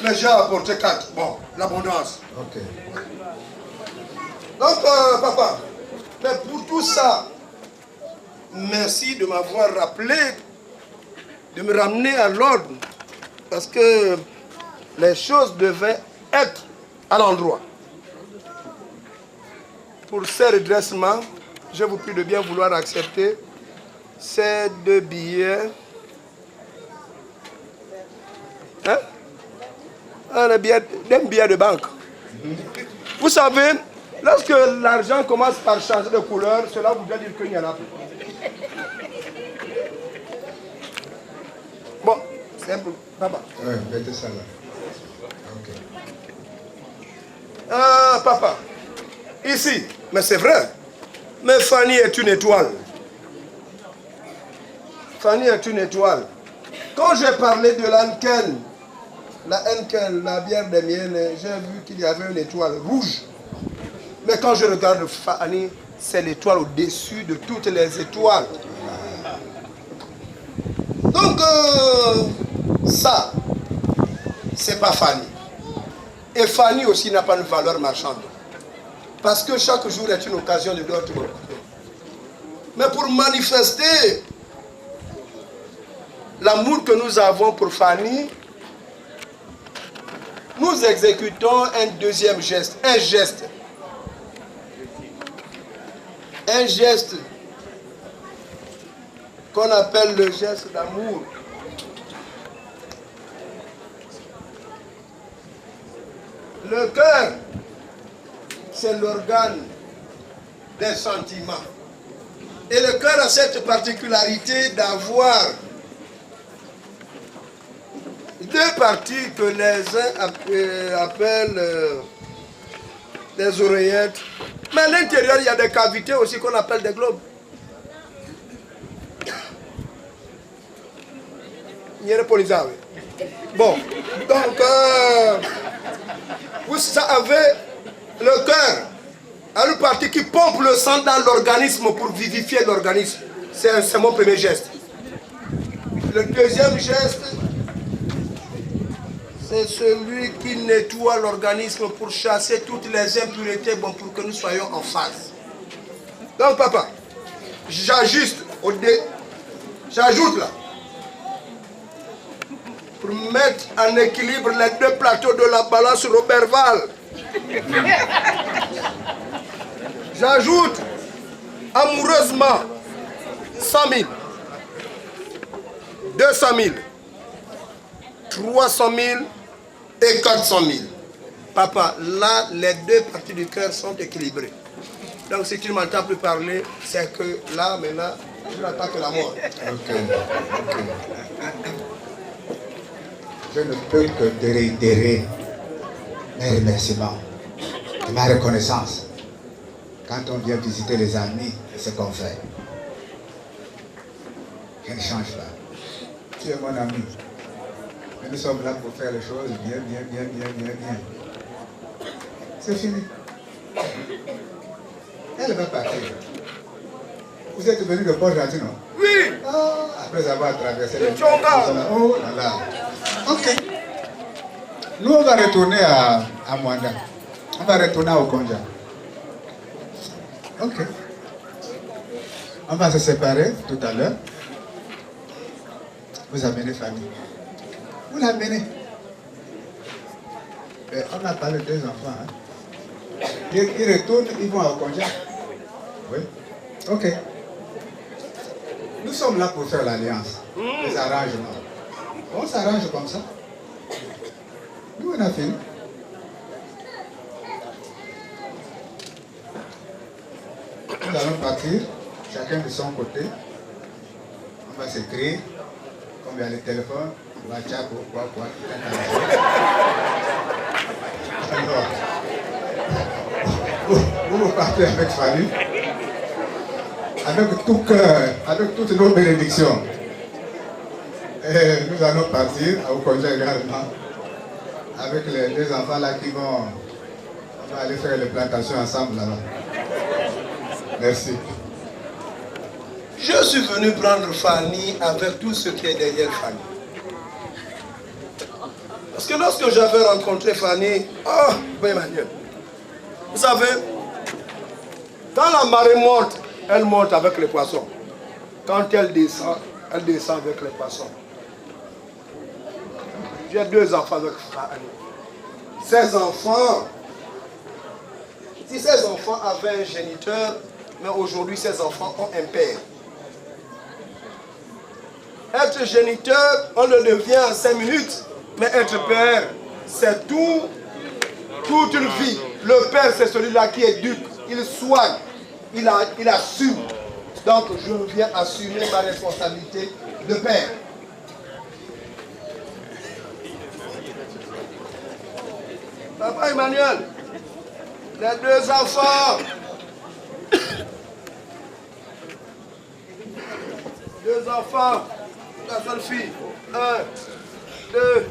mais j'ai apporté 4. Bon, l'abondance. Ok. Donc, papa, mais pour tout ça, merci de m'avoir rappelé, de me ramener à l'ordre, parce que les choses devaient être à l'endroit. Pour ces redressements, je vous prie de bien vouloir accepter ces 2 billets. Hein? Un billet de banque. Vous savez, lorsque l'argent commence par changer de couleur, cela voudrait dire qu'il n'y en a plus. Bon, c'est un peu... Papa. Oui, mettez ça là. Ok. Ah, papa. Ici, mais c'est vrai. Mais Fanny est une étoile. Fanny est une étoile. Quand j'ai parlé de l'Henken, la bière des miennes, j'ai vu qu'il y avait une étoile rouge. Mais quand je regarde Fanny, c'est l'étoile au-dessus de toutes les étoiles. Donc, ça, c'est pas Fanny. Et Fanny aussi n'a pas une valeur marchande. Parce que chaque jour est une occasion de d'autres. Mais pour manifester l'amour que nous avons pour Fanny, nous exécutons un deuxième geste. Un geste qu'on appelle le geste d'amour. Le cœur, c'est l'organe des sentiments. Et le cœur a cette particularité d'avoir 2 parties que les uns appellent des oreillettes. Mais à l'intérieur, il y a des cavités aussi qu'on appelle des globes. Bon, donc, vous savez, le cœur a une partie qui pompe le sang dans l'organisme pour vivifier l'organisme. C'est mon premier geste. Le deuxième geste, c'est celui qui nettoie l'organisme pour chasser toutes les impuretés, bon, pour que nous soyons en phase. Donc, papa, j'ajuste j'ajoute là, pour mettre en équilibre les 2 plateaux de la balance Roberval. J'ajoute amoureusement 100 000, 200 000, 300 000 et 400 000. Papa, là, les 2 parties du cœur sont équilibrées. Donc si tu ne m'entends plus parler, c'est que là, maintenant, je n'attends que la mort. Ok. Je ne peux que te réitérer mes remerciements et ma reconnaissance quand on vient visiter les amis et ce qu'on fait. Je ne change pas. Tu es mon ami. Et nous sommes là pour faire les choses bien. C'est fini. Elle va partir. Vous êtes venu de Port-Gentil, non? Oui. Après avoir traversé les... Tchonga. Oh là là. Ok. Nous, on va retourner à Mwanda. On va retourner au Konja. Ok. On va se séparer tout à l'heure. Vous amenez famille. Vous l'amenez. On a parlé de 2 enfants. Hein. Ils retournent, ils vont au Konja. Oui. Ok. Nous sommes là pour faire l'alliance, les arrangements. On s'arrange comme ça. Nous, on a fini. Nous allons partir, chacun de son côté. On va s'écrire, comme il y a les téléphones, WhatsApp ou quoi. Alors, vous partez avec Fanny, avec tout cœur, avec toutes nos bénédictions. Et nous allons partir au Konja également, avec les 2 enfants là qui vont... On va aller faire les plantations ensemble là-bas. Merci. Je suis venu prendre Fanny avec tout ce qui est derrière Fanny. Parce que lorsque j'avais rencontré Fanny, Emmanuel, vous savez, quand la marée monte, elle monte avec les poissons. Quand elle descend avec les poissons. J'ai 2 enfants avec Fanny. Ces enfants, si ces enfants avaient un géniteur, mais aujourd'hui ces enfants ont un père. Être géniteur, on le devient en 5 minutes, mais être père, c'est toute une vie. Le père, c'est celui-là qui éduque, il soigne, il assume. Donc je viens assumer ma responsabilité de père. Papa Emmanuel, les 2 enfants. 2 enfants, la seule fille. 1, 2,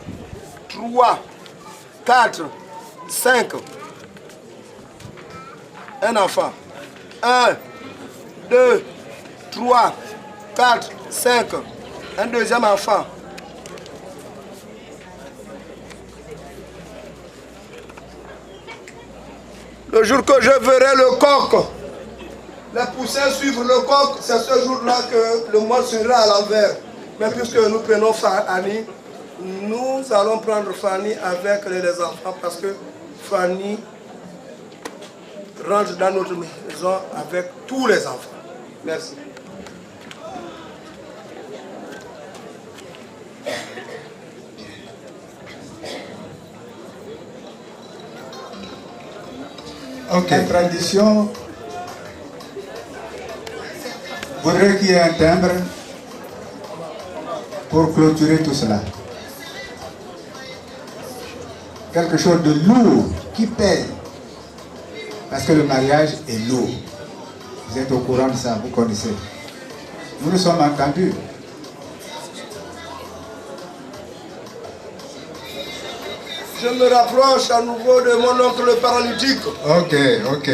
3, 4, 5. Un enfant. 1, 2, 3, 4, 5. Un deuxième enfant. Le jour que je verrai le coq, les poussins suivent le coq, c'est ce jour-là que le monde sera à l'envers. Mais puisque nous prenons Fanny, nous allons prendre Fanny avec les enfants parce que Fanny rentre dans notre maison avec tous les enfants. Merci. Ok, tradition. Je voudrais qu'il y ait un timbre pour clôturer tout cela. Quelque chose de lourd qui pèse. Parce que le mariage est lourd. Vous êtes au courant de ça, vous connaissez. Nous nous sommes entendus. Je me rapproche à nouveau de mon oncle le paralytique. Ok, ok.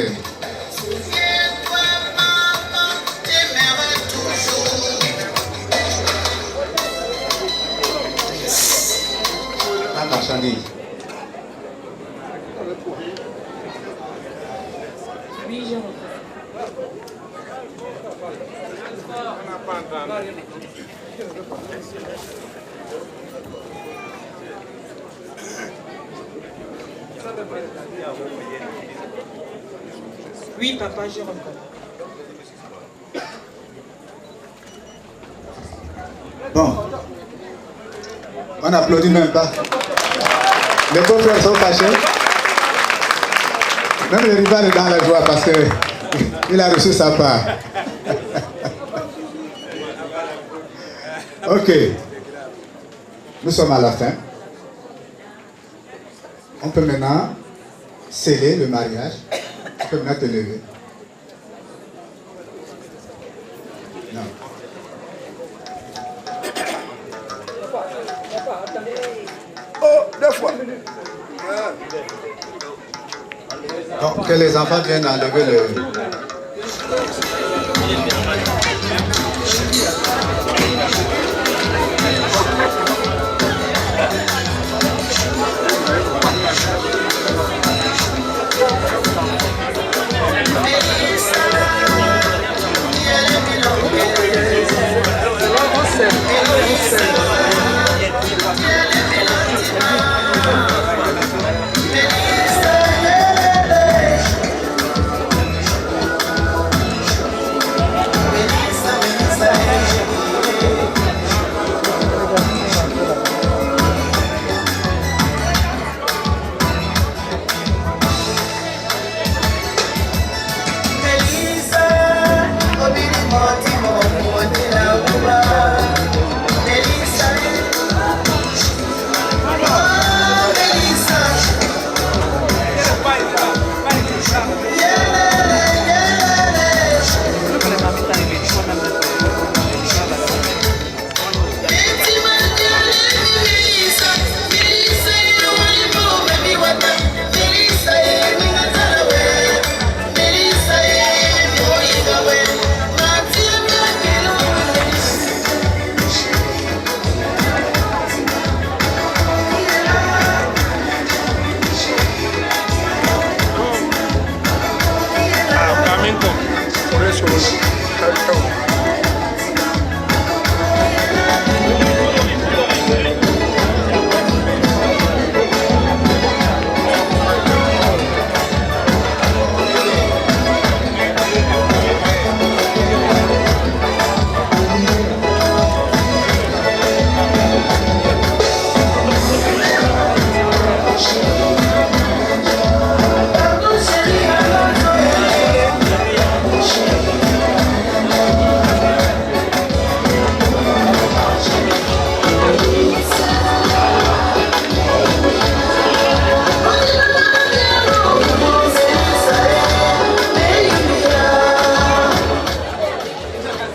La marchandise. Oui, je Oui, papa, je reprends. Bon. On n'applaudit même pas. Les beaux-frères sont fâchés. Même les rivales sont dans la joie parce que Il a reçu sa part. Ok. Nous sommes à la fin. On peut maintenant sceller le mariage. On peut maintenant te lever. Non. Oh, 2 fois. Donc, que les enfants viennent enlever le...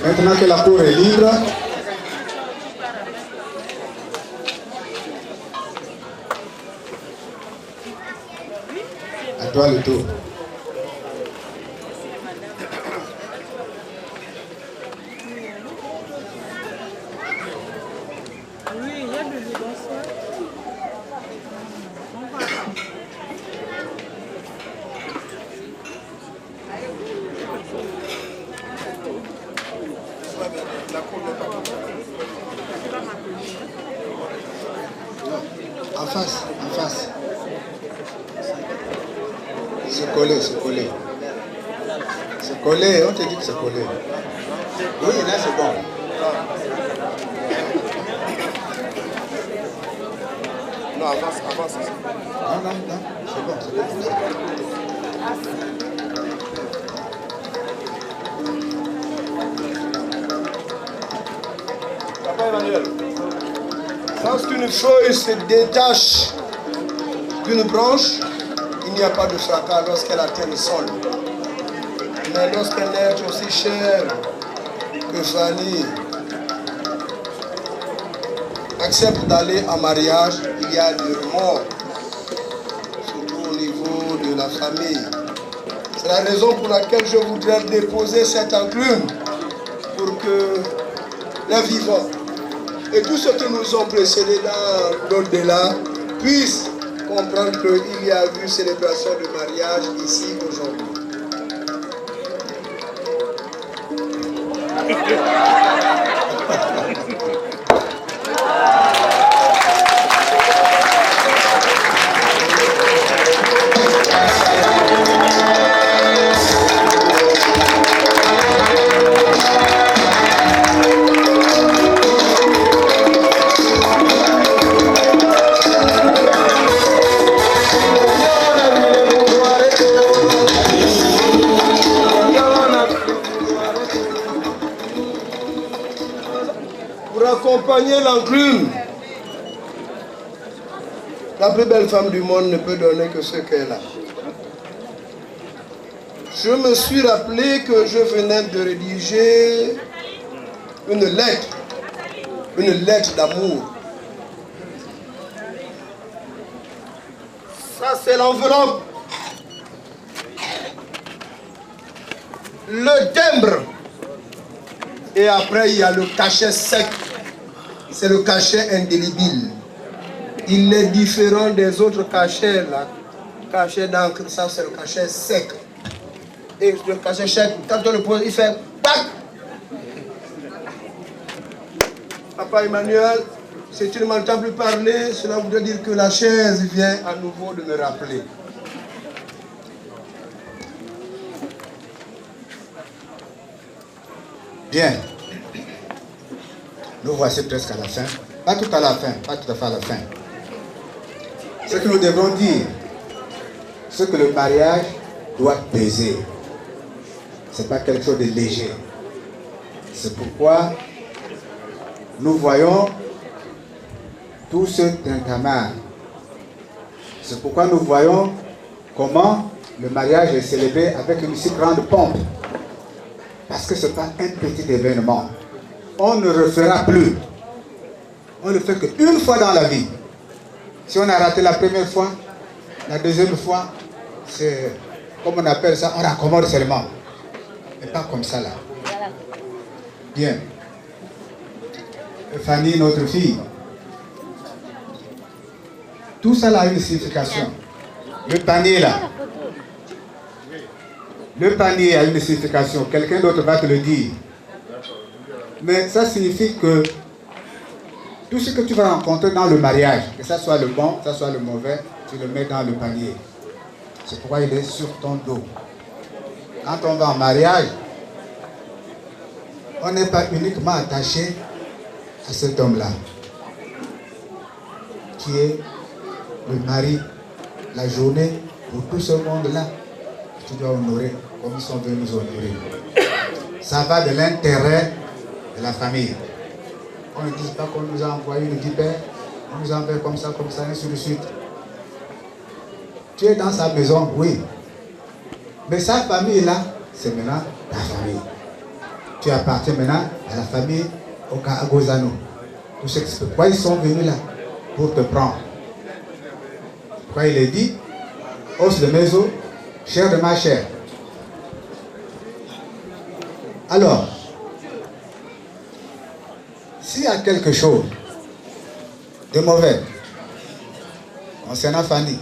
Maintenant que la cour est libre, à toi le tour. En face, en face. C'est collé, c'est collé. C'est collé, on te dit que c'est collé. Oui, là c'est bon. Non, avance, avance. Non, non, non, c'est bon, c'est bon. Papa Emmanuel, lorsqu'une feuille se détache d'une branche, il n'y a pas de fracas lorsqu'elle atteint le sol. Mais lorsqu'un être aussi cher que Fanny accepte d'aller en mariage, il y a du remords, surtout au niveau de la famille. C'est la raison pour laquelle je voudrais déposer cette enclume pour que les vivants et tous ceux qui nous ont précédés dans l'au-delà puissent comprendre qu'il y a eu célébration de mariage ici aujourd'hui. Yo accompagner l'enclume. La plus belle femme du monde ne peut donner que ce qu'elle a. Je me suis rappelé que je venais de rédiger une lettre d'amour. Ça, c'est l'enveloppe. Le timbre. Et après, il y a le cachet sec. C'est le cachet indélébile. Il est différent des autres cachets, là. Cachet d'encre, ça, c'est le cachet sec. Et le cachet sec, quand on le pose, il fait PAC. Papa Emmanuel, si tu ne m'entends plus parler, cela voudrait dire que la chaise vient à nouveau de me rappeler. Bien. Nous voici presque à la fin. Pas tout à la fin, pas tout à fait à la fin. Ce que nous devons dire, ce que le mariage doit peser. Ce n'est pas quelque chose de léger. C'est pourquoi nous voyons tout ce tintamarre. C'est pourquoi nous voyons comment le mariage est célébré avec une si grande pompe. Parce que ce n'est pas un petit événement. On ne refera plus. On ne fait qu'une fois dans la vie. Si on a raté la première fois, la deuxième fois, c'est, comme on appelle ça, on raccommode seulement. Mais pas comme ça là. Bien. Fanny, notre fille. Tout ça là a une signification. Le panier là. Le panier a une signification. Quelqu'un d'autre va te le dire. Mais ça signifie que tout ce que tu vas rencontrer dans le mariage, que ça soit le bon, que ça soit le mauvais, tu le mets dans le panier. C'est pourquoi il est sur ton dos. Quand on va en mariage, on n'est pas uniquement attaché à cet homme-là, qui est le mari, la journée, pour tout ce monde-là, tu dois honorer comme ils sont venus nous honorer. Ça va de l'intérêt de la famille. On ne dit pas qu'on nous a envoyé une vipère, on nous a envoyé comme ça, ainsi de suite. Tu es dans sa maison, oui. Mais sa famille là, c'est maintenant ta famille. Tu appartiens maintenant à la famille Agozano. Tout ce qui se peut. Pourquoi ils sont venus là? Pour te prendre. Pourquoi il est dit, os de mes os, chair de ma chair. Alors, s'il y a quelque chose de mauvais concernant Fanny,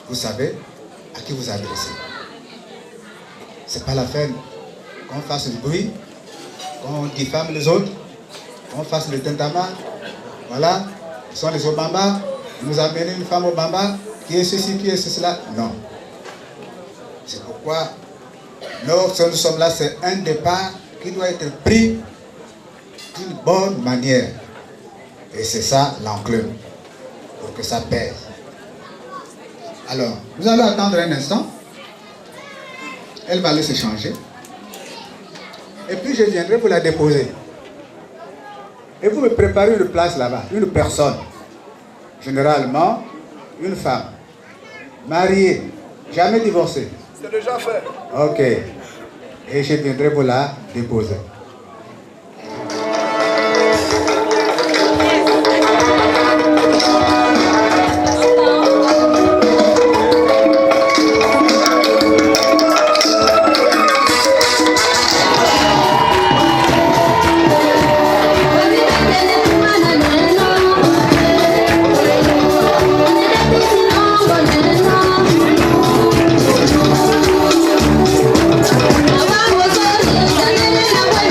vous savez à qui vous adressez. C'est pas la peine qu'on fasse du bruit, qu'on diffame les autres, qu'on fasse le tintamarre. Voilà, ce sont les Obamba, nous amenez une femme Obamba, qui est ceci, qui est cela. Non. C'est pourquoi, lorsque nous sommes là, c'est un départ qui doit être pris d'une bonne manière. Et c'est ça l'enclume, pour que ça pèse. Alors, nous allons attendre un instant. Elle va aller se changer. Et puis je viendrai vous la déposer. Et vous me préparez une place là-bas, une personne. Généralement, une femme. Mariée, jamais divorcée. C'est déjà fait. Ok. Et je viendrai vous la déposer. Vamos,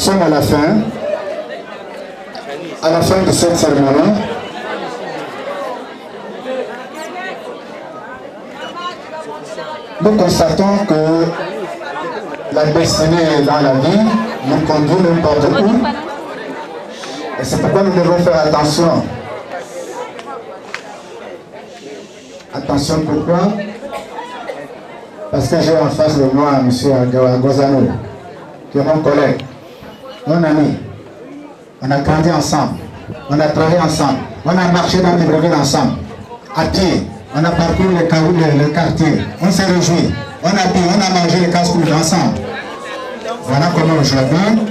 sommes à la fin de cette cérémonie. Nous constatons que la destinée dans la vie nous conduit n'importe où. Et c'est pourquoi nous devons faire attention. Attention pourquoi? Parce que j'ai en face de moi M. Agozano, qui est mon collègue, mon ami. On a grandi ensemble, on a travaillé ensemble, on a marché dans les villes ensemble, à pied, on a parcouru le quartier, on s'est réjoui, on a bu, on a mangé les casse-couilles ensemble. Voilà comment aujourd'hui,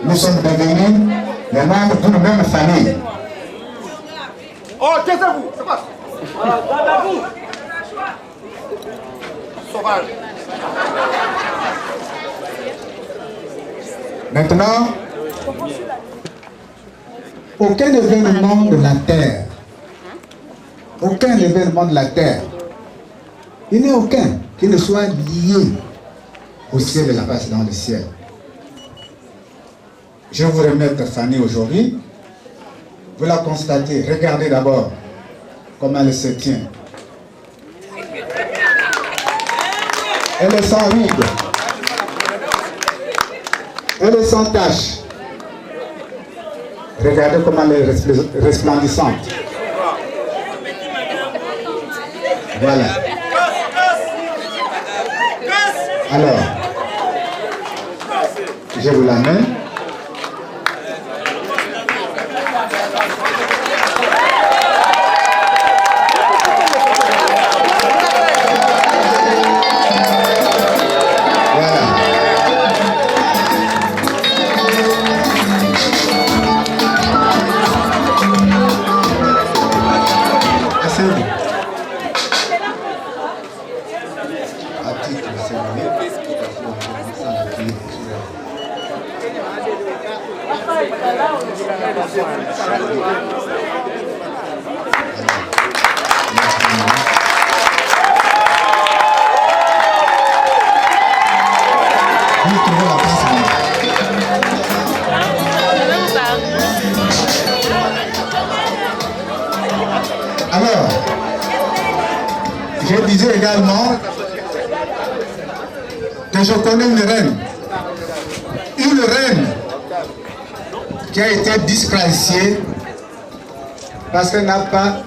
nous sommes devenus les membres d'une même famille. Oh, taisez-vous, c'est pas vous. Sauvage. Maintenant, aucun événement de la terre, il n'y a aucun qui ne soit lié au ciel de la face dans le ciel. Je vais vous remettre Fanny aujourd'hui. Vous la constatez, regardez d'abord comment elle se tient. Elle est sans ride. Elle est sans tache. Regardez comment elle est resplendissante. Voilà. Alors, je vous l'amène. Alors, je disais également que je connais une reine qui a été disqualifiée parce qu'elle n'a pas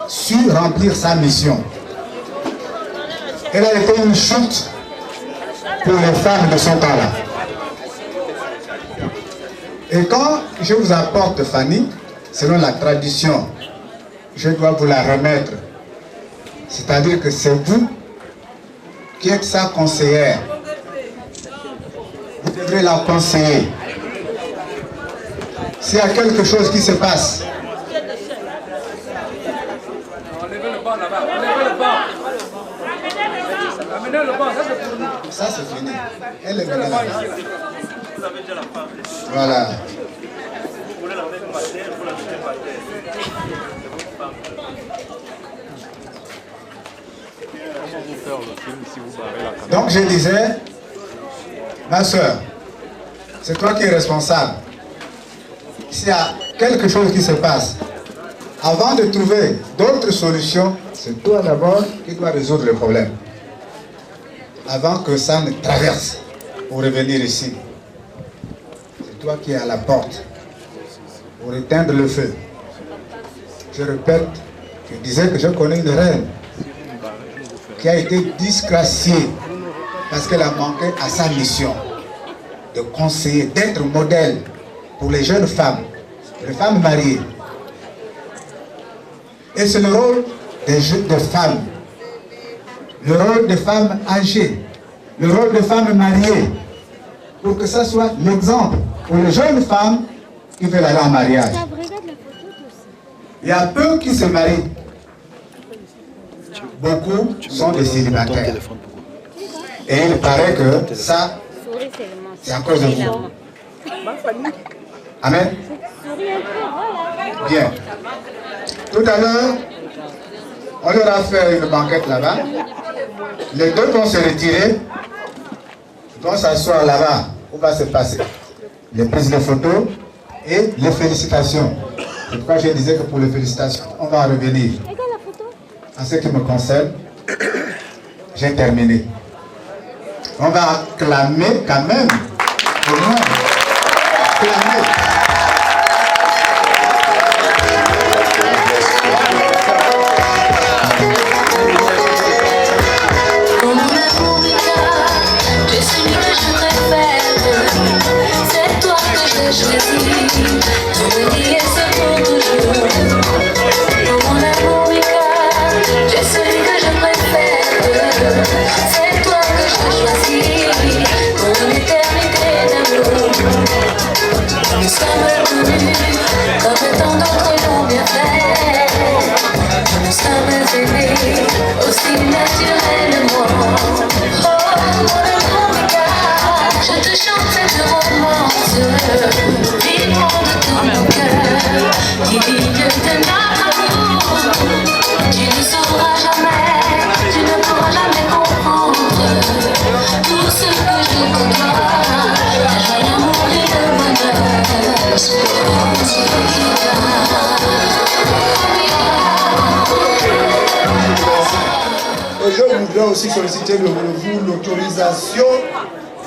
su remplir sa mission. Elle a été une chute pour les femmes de son temps-là. Et quand je vous apporte Fanny, selon la tradition, je dois vous la remettre. C'est-à-dire que c'est vous qui êtes sa conseillère. Vous devrez la conseiller. S'il y a quelque chose qui se passe, Enlevez le banc là-bas, enlevez le banc. Amenez le banc, ça c'est pour nous. ça c'est fini. Elle est venue là. Vous avez déjà la femme. Voilà. Vous voulez la mettre par terre, vous la mettez par terre. Comment vous faire le film si vous barrez la caméra? Donc je disais, ma soeur, c'est toi qui es responsable. S'il y a quelque chose qui se passe, avant de trouver d'autres solutions, c'est toi d'abord qui dois résoudre le problème. Avant que ça ne traverse pour revenir ici. C'est toi qui es à la porte pour éteindre le feu. Je répète, je disais que je connais une reine qui a été disgraciée parce qu'elle a manqué à sa mission de conseiller, d'être modèle pour les jeunes femmes, les femmes mariées. Et c'est le rôle des femmes, le rôle des femmes âgées, le rôle des femmes mariées, pour que ça soit l'exemple pour les jeunes femmes qui veulent aller en mariage. Il y a peu qui se marient. Beaucoup sont des célibataires. Et il paraît que ça, c'est à cause de vous. Amen. Bien. Tout à l'heure, on leur a fait une banquette là-bas. Les deux vont se retirer, vont s'asseoir là-bas, où va se passer les prises de photos et les félicitations. C'est pourquoi je disais que pour les félicitations, on va en revenir. En ce qui me concerne, j'ai terminé. On va acclamer quand même, au moins, acclamer. Nous sommes connus comme tant d'autres l'ont bien fait. Nous sommes aimés aussi naturellement. Oh, mon amour, je te chante cette romance, vibrant de tout mon cœur, qui digne de notre amour. Tu ne sauras jamais, tu ne pourras jamais comprendre tout ce que je te dois. L'amour et le bonheur. Et je voudrais aussi solliciter de vous l'autorisation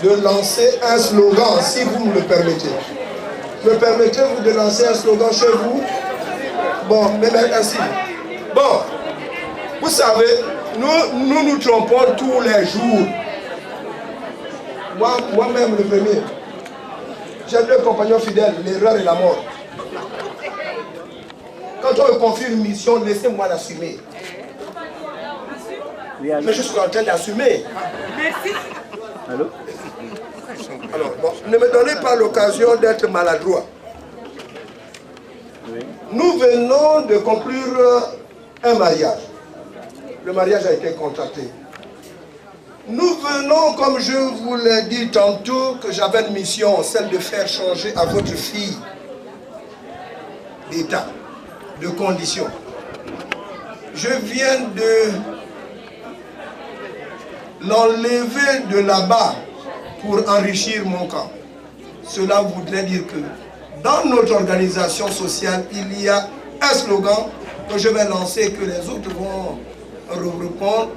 de lancer un slogan, si vous me le permettez. Me permettez-vous de lancer un slogan chez vous? Bon, mais ainsi. Bon, vous savez, nous nous trompons tous les jours. Moi-même le premier. J'ai 2 compagnons fidèles, l'erreur et la mort. Quand on me confie une mission, laissez-moi l'assumer. Mais je suis en train d'assumer. Merci. Allô? Alors, bon, ne me donnez pas l'occasion d'être maladroit. Oui. Nous venons de conclure un mariage. Le mariage a été contracté. Nous venons, comme je vous l'ai dit tantôt, que j'avais une mission, celle de faire changer à votre fille d'état, de condition. Je viens de l'enlever de là-bas pour enrichir mon camp. Cela voudrait dire que dans notre organisation sociale, il y a un slogan que je vais lancer, que les autres vont reprendre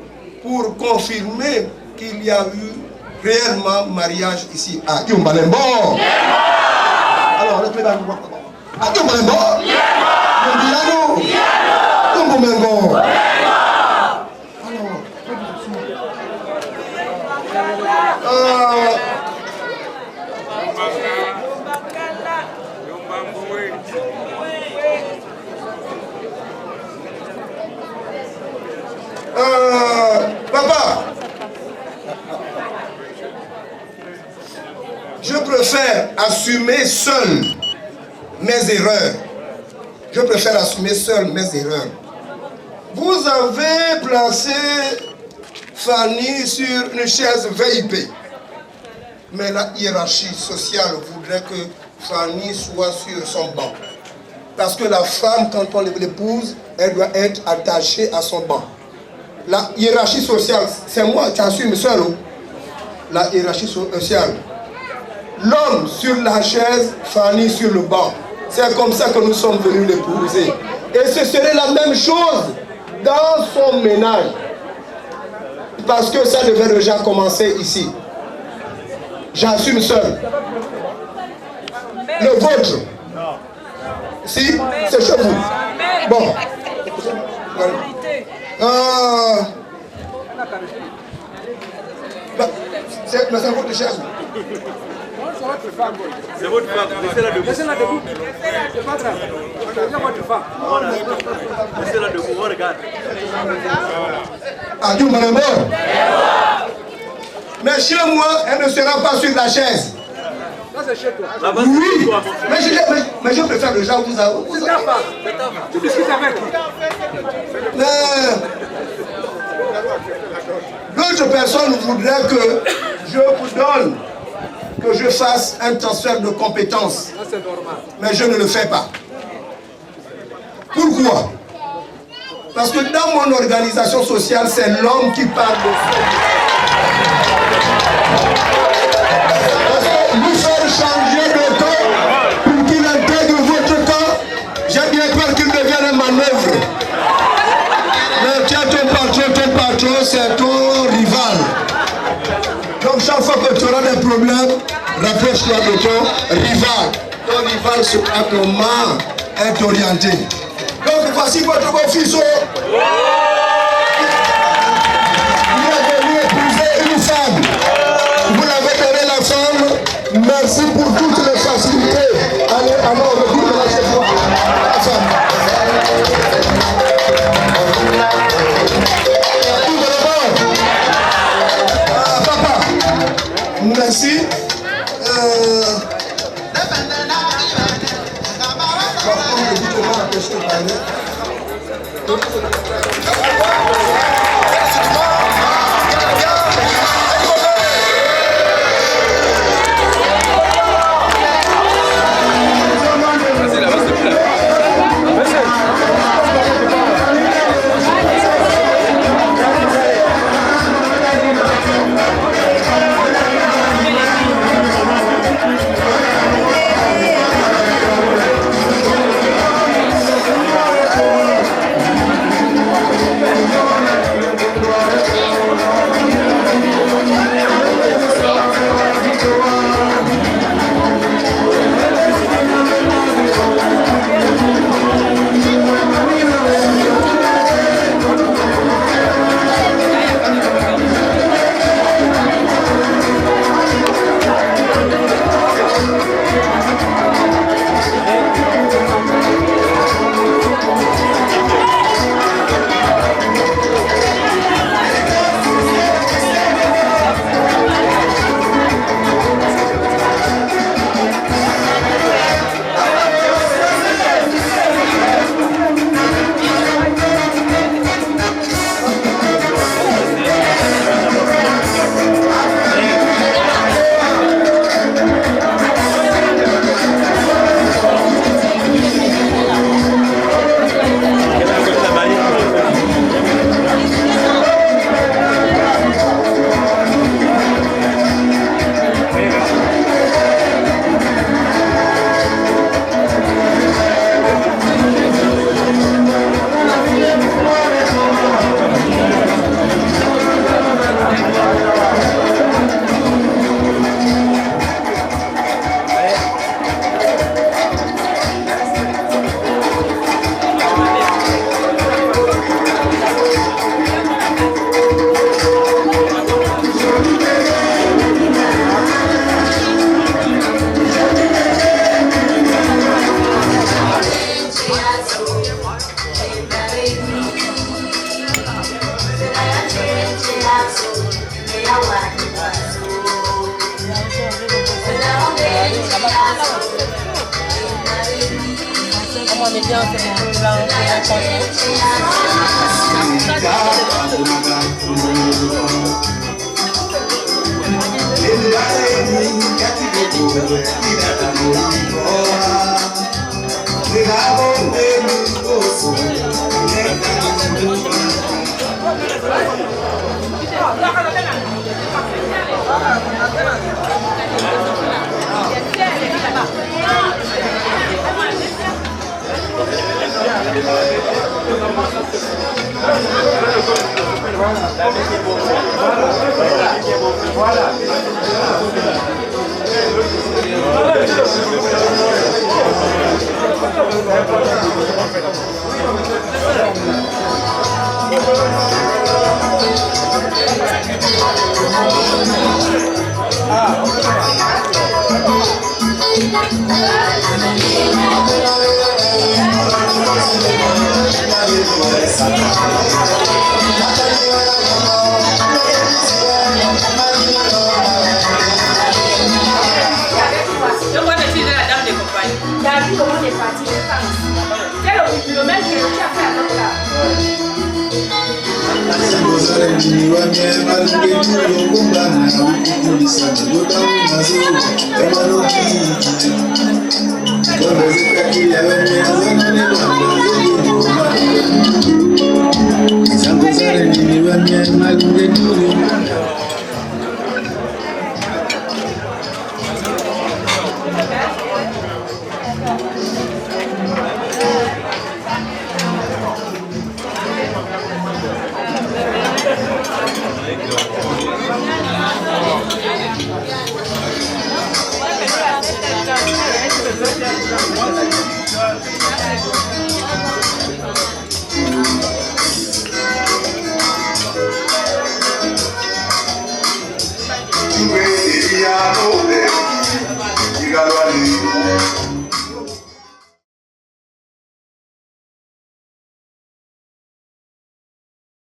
pour confirmer qu'il y a eu réellement mariage ici à Yumbalembo. Alors, le président, à Yumbalembo, Yumbalembo, papa, je préfère assumer seul mes erreurs. Je préfère assumer seul mes erreurs. Vous avez placé Fanny sur une chaise VIP. Mais la hiérarchie sociale voudrait que Fanny soit sur son banc. Parce que la femme, quand on l'épouse, elle doit être attachée à son banc. La hiérarchie sociale, c'est moi qui assume seul. La hiérarchie sociale. L'homme sur la chaise, Fanny sur le banc. C'est comme ça que nous sommes venus l'épouser. Et ce serait la même chose dans son ménage. Parce que ça devait déjà commencer ici. J'assume seul. Le vôtre. Si, c'est chez vous. Bon. C'est votre chaise. C'est votre femme, laissez-la debout. Laissez-la debout. C'est pas grave. C'est votre femme. Laissez-la debout, on regarde. Adieu, madame. Mais chez moi, elle ne sera pas sur la chaise. Ça, c'est chez toi. Oui, mais je préfère le genre vous avez. C'est ta femme. Tu discutes avec qui? D'autres personnes voudraient que je vous donne, que je fasse un transfert de compétences. Ça, c'est normal. Mais je ne le fais pas. Pourquoi? Parce que dans mon organisation sociale, c'est l'homme qui parle de ça. lui faire changer de camp pour qu'il intègre votre camp, j'ai bien peur qu'il devienne un manœuvre. Mais tiens, ton patron, c'est ton rival. Donc chaque fois que tu auras des problèmes, rapproche-toi de ton rival. Ton rival sera comment être orienté. Donc voici votre beau-fils. Il est venu épouser une femme. Vous l'avez donné la femme. Merci pour toutes les facilités. Allez, alors, retournez chez vous. La femme. Papa, merci. Malgré tout